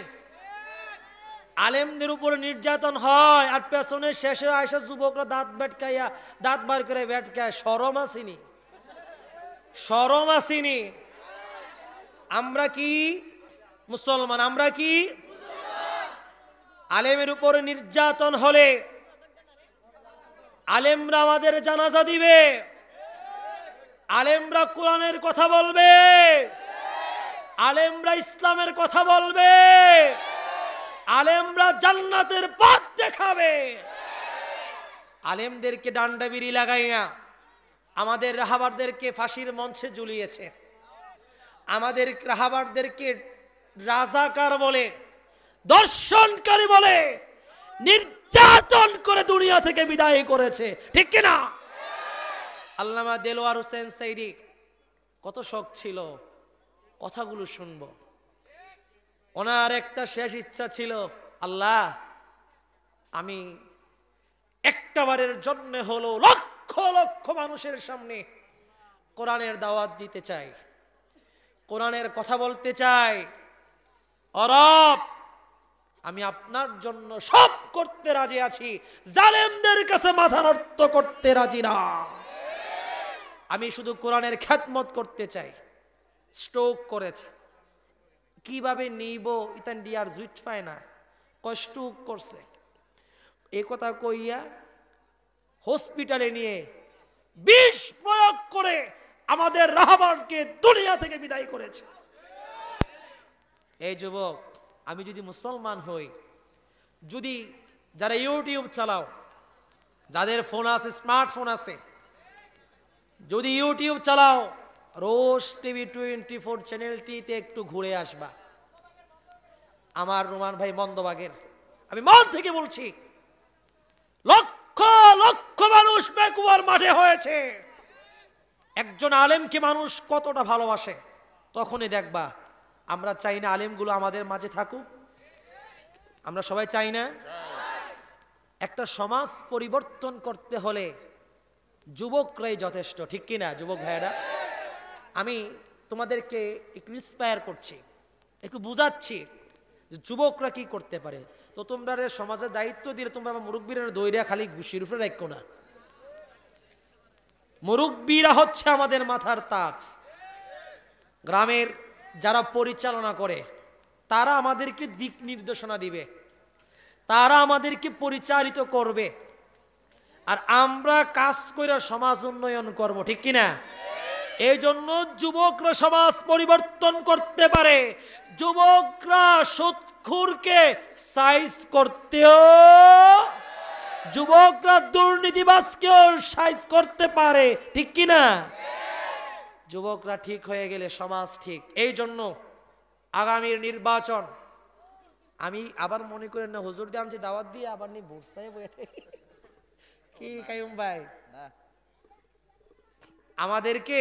[SPEAKER 1] আলেমদের উপর নির্যাতন হয়, আর পেছনে শেষে আইসা যুবকরা দাঁত বেটকাইয়া, দাঁত বার করে বেটকায়। শরম আসেনি? শরম আসেনি? আমরা কি মুসলমান? আমরা কি? আলেমের উপর নির্যাতন হলে আলেমরা আমাদের জানাজা দিবে, আলেমরা কোরআনের কথা বলবে, আলেমরা ইসলামের কথা বলবে, আলেমরা জান্নাতের পথ দেখাবে। আলেমদেরকে ডান্ডা বিড়ি লাগাইয়া আমাদের রাহাবারদেরকে ফাঁসির মঞ্চে ঝুলিয়েছে, আমাদের রাহাবারদেরকে রাজাকার বলে, দর্শনকারী বলে নির্যাতন করে দুনিয়া থেকে বিদায় করেছে, ঠিক কিনা? আল্লামা দেলওয়ার হোসেন সাইদি কত শখ ছিল কথাগুলো শুনবো। ওনার একটা শেষ ইচ্ছা ছিল, আল্লাহ আমি একটাবারের জন্য হলো লক্ষ লক্ষ মানুষের সামনে কোরআনের দাওয়াত দিতে চাই, কোরআনের কথা বলতে চাই। রব, আমি আপনার জন্য সব করতে রাজি আছি, জালেমদের কাছে মাথা নত করতে রাজি না। আমি শুধু কোরআনের খেদমত করতে চাই। স্ট্রোক করেছে, কিভাবে নিব ইতান ডিয়ার জুট পায় না, কষ্ট করছে। এ কথা কইয়া হসপিটালে নিয়ে বিষ প্রয়োগ করে আমাদের রাহবারকে দুনিয়া থেকে বিদায় করেছে। এই যুবক, আমি যদি মুসলমান হই, যদি যারা ইউটিউব চালাও, যাদের ফোন আছে, স্মার্টফোন আছে, যদি ইউটিউব চালাও, রোজ টিভি 24 চ্যানেলটিতে একটু ঘুরে আসবা। আমার রোমান ভাই মন্দবাগের, আমি মন থেকে বলছি, লক্ষ লক্ষ মানুষ বেকুয়ার মাঠে হয়েছে। একজন আলেমকে মানুষ কতটা ভালোবাসে, তখনই দেখবা। আমরা চাই না আলেমগুলো আমাদের মাঝে থাকুক? আমরা সবাই চাই না? একটা সমাজ পরিবর্তন করতে হলে যুবকরাই যথেষ্ট, ঠিক কিনা যুবক ভাইয়েরা? আমি তোমাদেরকে একটু ইন্সপায়ার করছি, একটু বুঝাচ্ছি যে যুবকরা কি করতে পারে। তো তোমরা সমাজের দায়িত্ব দিলে তোমরা মুরব্বীরা দৈরা খালি ঘুষির উপরে রাখো না। মুরব্বীরা হচ্ছে আমাদের মাথার তাজ। গ্রামের যারা পরিচালনা করে তারা আমাদেরকে দিক নির্দেশনা দিবে, তারা আমাদেরকে পরিচালিত করবে, আর আমরা কাজ করে সমাজ উন্নয়ন করব, ঠিক কিনা? এই জন্য যুবকরা সমাজ পরিবর্তন করতে পারে। যুবকরা সুদখোরকে সাইজ করতেও, যুবকরা দুর্নীতিবাজকেও সাইজ করতে পারে, ঠিক কিনা? যুবকরা ঠিক হয়ে গেলে সমাজ ঠিক। এই জন্য আগামীর নির্বাচন, আমি আবার মনে করেন না হুজুর দিয়ে আমি দাওয়াত দিয়ে আবার নি ভোট চাই বয়ে থাকি। কি কাইম ভাই, আমাদেরকে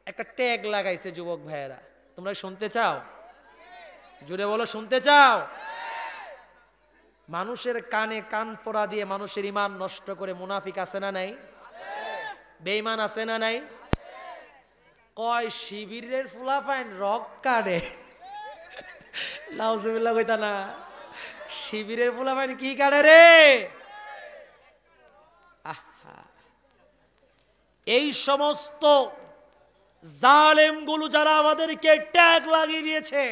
[SPEAKER 1] একটা ট্যাগ লাগাইছে যুবক ভাইয়েরা, তোমরা শুনতে চাও? জুড়ে বলো, শুনতে চাও? মানুষের কানে কান পরা দিয়ে মানুষের ঈমান নষ্ট করে মুনাফিক আছে না নাই? বেঈমান আছে না নাই? কয় শিবিরের ফুলাফাইন রক কাটে, নাউজুবিল্লাহ কইতা না। শিবিরের ফুলাফাইন কি কাটে রে? এই সমস্ত জালেমগুলো যারা আমাদেরকে ট্যাগ লাগিয়ে দিয়েছে,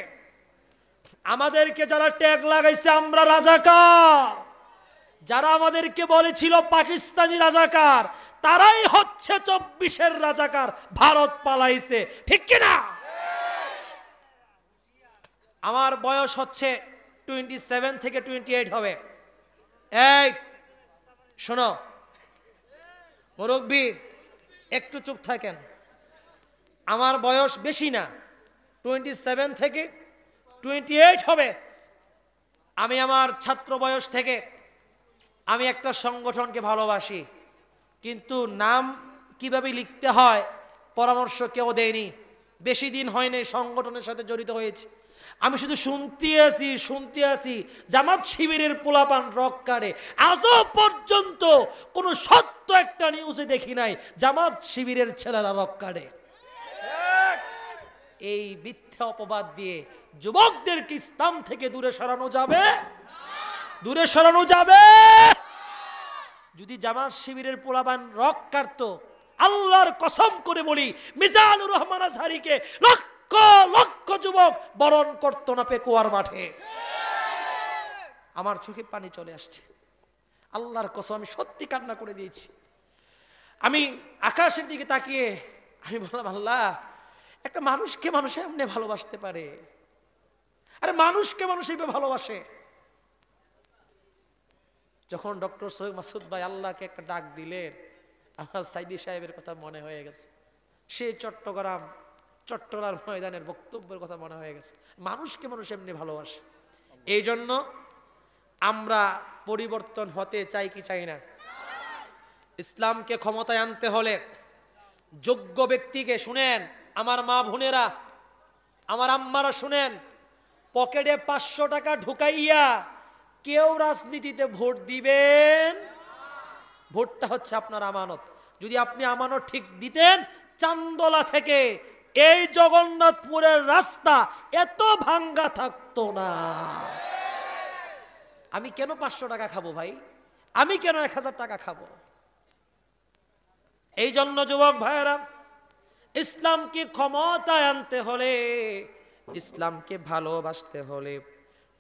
[SPEAKER 1] আমাদেরকে যারা ট্যাগ লাগাইছে আমরা রাজাকার, যারা আমাদেরকে বলেছিল পাকিস্তানি রাজাকার, তারাই হচ্ছে 24-এর রাজাকার। ভারত পালাইছে, ঠিক কিনা? আমার বয়স হচ্ছে 27 থেকে 28 হবে। এই শোনো মুরব্বী, একটু চুপ থাকেন। আমার বয়স বেশি না, 27 থেকে 28 হবে। আমি আমার ছাত্র বয়স থেকে আমি একটা সংগঠনকে ভালোবাসি, কিন্তু নাম কিভাবে লিখতে হয় পরামর্শ কেউ দেয়নি। বেশি দিন হয়নি সংগঠনের সাথে জড়িত হয়েছে, আমি শুধু শুনতে আছি জামাত শিবিরের পোলাপান রক কাটে। আজও পর্যন্ত কোনো সত্য একটা নিউজে দেখি নাই জামাত শিবিরের ছেলেরা রক কাটে। এই মিথ্যা অপবাদ দিয়ে যুবকদেরকে ইসলাম থেকে দূরে সরানো যাবে? দূরে সরানো যাবে? যদি জামাত শিবিরের পোলাপান রক কাটতো, আল্লাহর কসম করে বলি মিজানুর রহমান আজহারীকে লক্ষ লক্ষ যুবক বরণ করতো না পেকুয়ার মাঠে। আমার চোখে পানি চলে আসছে, আল্লাহর কসম, আমি সত্যি কান্না করে দিয়েছি। আমি আকাশের দিকে তাকিয়ে আমি বললাম, আল্লাহ, একটা মানুষকে মানুষ এমনি ভালোবাসতে পারে? আরে মানুষকে মানুষ এইভাবে ভালোবাসে? যখন ডক্টর সৈয়দ মাসুদ ভাই আল্লাহকে একটা ডাক দিলেন, আমার সাইদি সাহেবের কথা মনে হয়ে গেছে, সে চট্টগ্রাম ময়দানের বক্তব্যের কথা মনে হয়ে গেছে। মানুষকে মানুষ এমনি ভালোবাসে। এই জন্য আমরা পরিবর্তন হতে চাই কি চাই না? ইসলামকে ক্ষমতায় আনতে হলে যোগ্য ব্যক্তিকে, শুনেন আমার মা বোনেরা, আমার আম্মারা শুনেন, পকেটে 500 টাকা ঢুকাইয়া কেউ রাজনীতিতে ভোট দিবেন? ভোটটা হচ্ছে আপনার আমানত। যদি আপনি আমানত ঠিক দিতেন, চান্দলা থেকে এই জগন্নাথপুরের রাস্তা এত ভাঙ্গা থাকতো না। আমি কেন 500 টাকা খাবো ভাই? আমি কেন 1000 টাকা খাবো? এই জন্য যুবক ভাইয়েরা, ইসলামকে ক্ষমতায় আনতে হলে, ইসলামকে ভালোবাসতে হলে,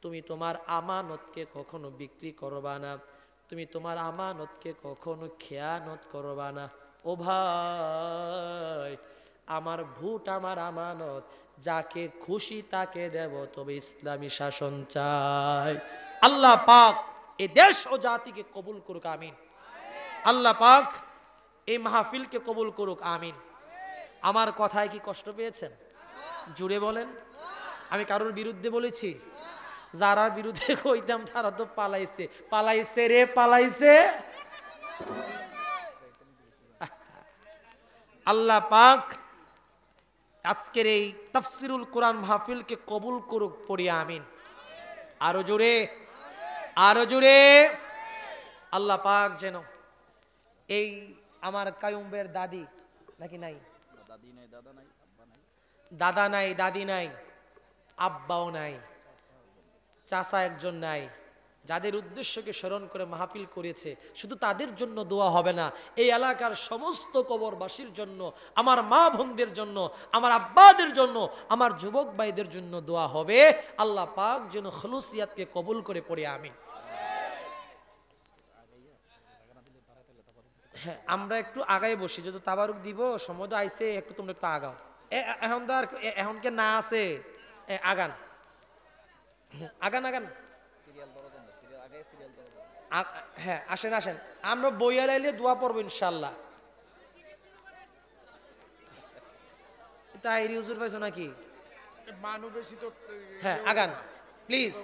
[SPEAKER 1] তুমি তোমার আমানতকে কখনো বিক্রি করবা না, তুমি তোমার আমানতকে কখনো খেয়ানত করবা না। ও ভাই, আমার ভোট আমার আমানত, যাকে খুশি তাকে দেব, তবে ইসলামী শাসন চাই। আল্লাহ পাক এই দেশ ও জাতিকে কবুল করুক, আমিন। আল্লাহ পাক এই মাহফিলকে কবুল করুক, আমিন। আমার কথায় কি কষ্ট পেয়েছেন? জুড়ে বলেন। আমি কারোর বিরুদ্ধে বলেছি? যারা বিরুদ্ধে কইতাম তারা তো পালাইছে, পালাইছে রে পালাইছে। আল্লাহ পাক আজকের এই তাফসিরুল কোরআন মাহফিলকে কবুল করুক, পড়ি আমিন। আরো জোরে, আরো জোরে। আল্লাহ পাক যেন এই আমার কায়ুমের দাদি নাকি নাই, দাদা নাই, দাদি নাই, আব্বাও নাই, চাচা একজন নাই, যাদের উদ্দেশ্যকে স্মরণ করে মাহফিল করেছে, শুধু তাদের জন্য দোয়া হবে না, এই এলাকার সমস্ত কবরবাসীর জন্য, আমার মা বোনদের জন্য, আমার আব্বাদের জন্য, আমার যুবক ভাইদের জন্য দোয়া হবে। আল্লাহ পাক যেন খুলুসিয়াতকে কবুল করে, পড়ে আমিন। হ্যাঁ, আমরা একটু আগায় বসি, যদি তাবারুক দিব সময় তো আইছে, একটু তোমরা একটু আগাও। এখন তো আর এখনকে না আছে, আগান আগান আগান। হ্যাঁ, আসেন আসেন, আমরা বইয়া লাইলে দোয়া পড়বো ইনশাল্লাহ। তাই হুজুর পাইছো নাকি? হ্যাঁ, আগান প্লিজ।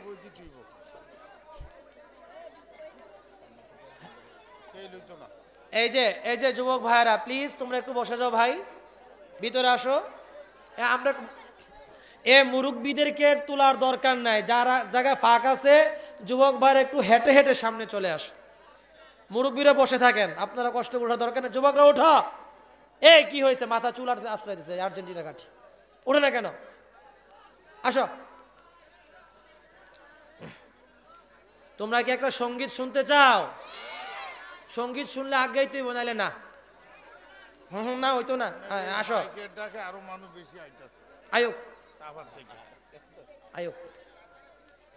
[SPEAKER 1] এই যে যুবক ভাইরা, প্লিজ তোমরা একটু বসে যাও ভাই, ভিতরে আসো। আমরা মুরব্বীদেরকে তোলার দরকার নাই, যারা জায়গায় ফাঁক আছে যুবক ভাইরা একটু হেঁটে হেঁটে সামনে চলে আসো। মুরব্বীরা বসে থাকেন, আপনারা কষ্ট করে ওঠার দরকার নেই। যুবকরা ওঠো। এই কি হয়েছে, মাথা চুল আশ্রয় দিচ্ছে আর্জেন্টিনা কাঠি, ওঠে না কেন? আসো। তোমরা কি একটা সঙ্গীত শুনতে চাও? সঙ্গীত শুনলে আগেই তুই বানাইলে না। না হইতো না। আসো, আয়ুক আয়ুক,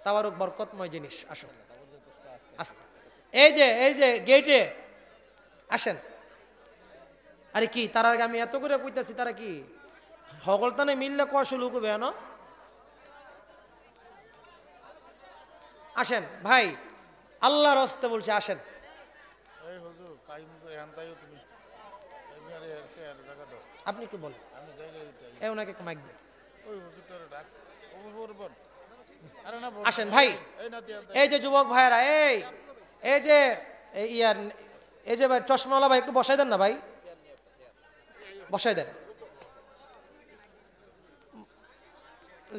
[SPEAKER 1] তাবারুক বরকতময় জিনিস। আসো, এই যে গেটে আসেন। আরে কি তার আগে আমি এত করে কইতাছি, তারা কি হগলতানে মিললে কষ্ট লুকবে না? আসেন ভাই, আল্লাহর হস্তে বলছে, আসেন। আপনি একটু বলেন, ওনাকে একটু মাইক দেন। আসেন ভাই। এই যে যুবক ভাইরা, এই যে ইয়ার, এই যে ভাই চশমাওয়ালা ভাই, একটু বসাই দেন না ভাই, বসাই দেন।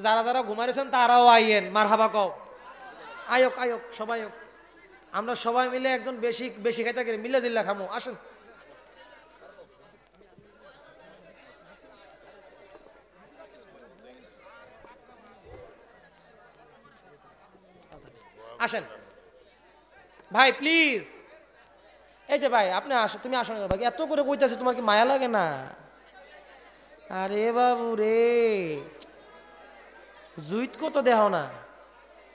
[SPEAKER 1] যারা যারা ঘুমাইছেন তারাও আইয়েন, মারহাবা কও। আয়োক আয়োক, সবাই আয়োক। আমরা সবাই মিলে একজন বেশি বেশি খাইতে গেলে মিলে দিল্লা খামো। আসেন। আসেন ভাই প্লিজ। এই যে ভাই আপনি আসো, তুমি আসো না ভাই, এত করে কইতাছে, তোমার কি মায়া লাগে না? আরে বাবু রে, জুইত কত দেহ না,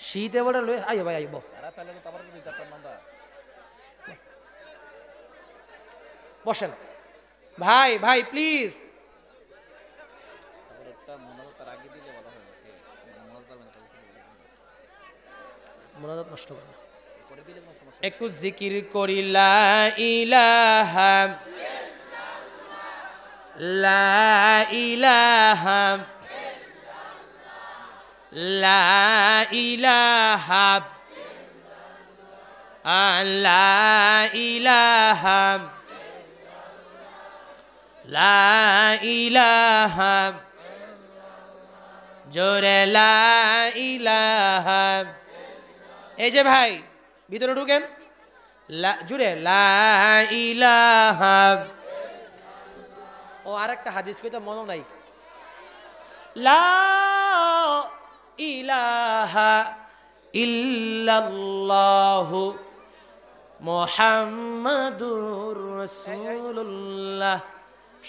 [SPEAKER 1] শীত এবারে লই। আইও ভাই, আইব বসেন ভাই, ভাই প্লিজ। মোনাজাত নষ্ট করে একটু জিকির করি, লা ইলাহা লা ইলাহা লা ইলাহা লা ইলাহা লা ইলাহা, জোরে লা ইলাহা। এই যে ভাই ভিতরে ঢুকেন, জুড়ে লা ইলাহা। ও আরেকটা হাদিস কইতে মনে নাই, লা ইলাহা ইল্লাল্লাহু মুহাম্মাদুর রাসূলুল্লাহ।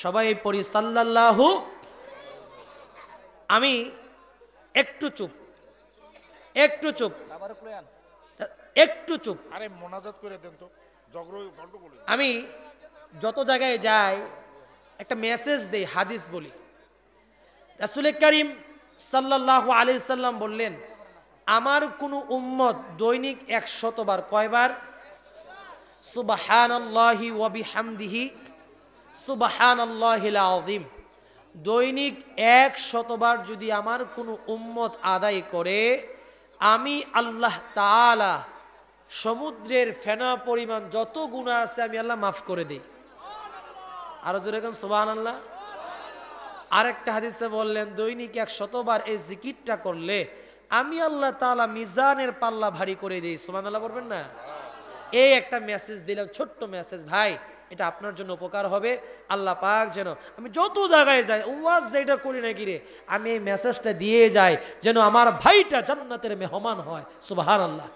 [SPEAKER 1] সবাই পড়ি সাল্লাল্লাহু। আমি একটু চুপ, একটু চুপ, একটু চুপ।
[SPEAKER 2] আরে মোনাজাত করে দেন তো,
[SPEAKER 1] আমি যত জায়গায় যাই একটা মেসেজ দেই, হাদিস বলি। রাসূল করিম সাল্লাল্লাহু আলাইহি সাল্লাম বললেন, আমার কোন উম্মত দৈনিক 100 বার, কয়বার? সুবহানাল্লাহি ওয়া বিহামদিহি সুবহানাল্লাহিল আযীম। দৈনিক 100 বার যদি আমার কোনো উম্মত আদায় করে, আমি আল্লাহ তাআলা সমুদ্রের ফেনা পরিমাণ যত গুনাহ আছে আমি আল্লাহ মাফ করে দেই। আরো জোরে কোন সুবহানাল্লাহ। আরেকটা হাদিসে বললেন, দৈনিক 100 বার এই জিকিরটা করলে আমি আল্লাহ তাআলা মিজানের পাল্লা ভারী করে দেই। সুবহানাল্লাহ বলবেন না? এই একটা মেসেজ দিলাম, ছোট্ট মেসেজ ভাই, এটা আপনার জন্য উপকার হবে। আল্লাহ পাক যেন আমি যত জায়গায় যাই, ওয়াজ যেটা করি না কিরে, আমি এই মেসেজটা দিয়ে যাই যেন আমার ভাইটা জান্নাতের মেহমান হয়। সুবহানাল্লাহ।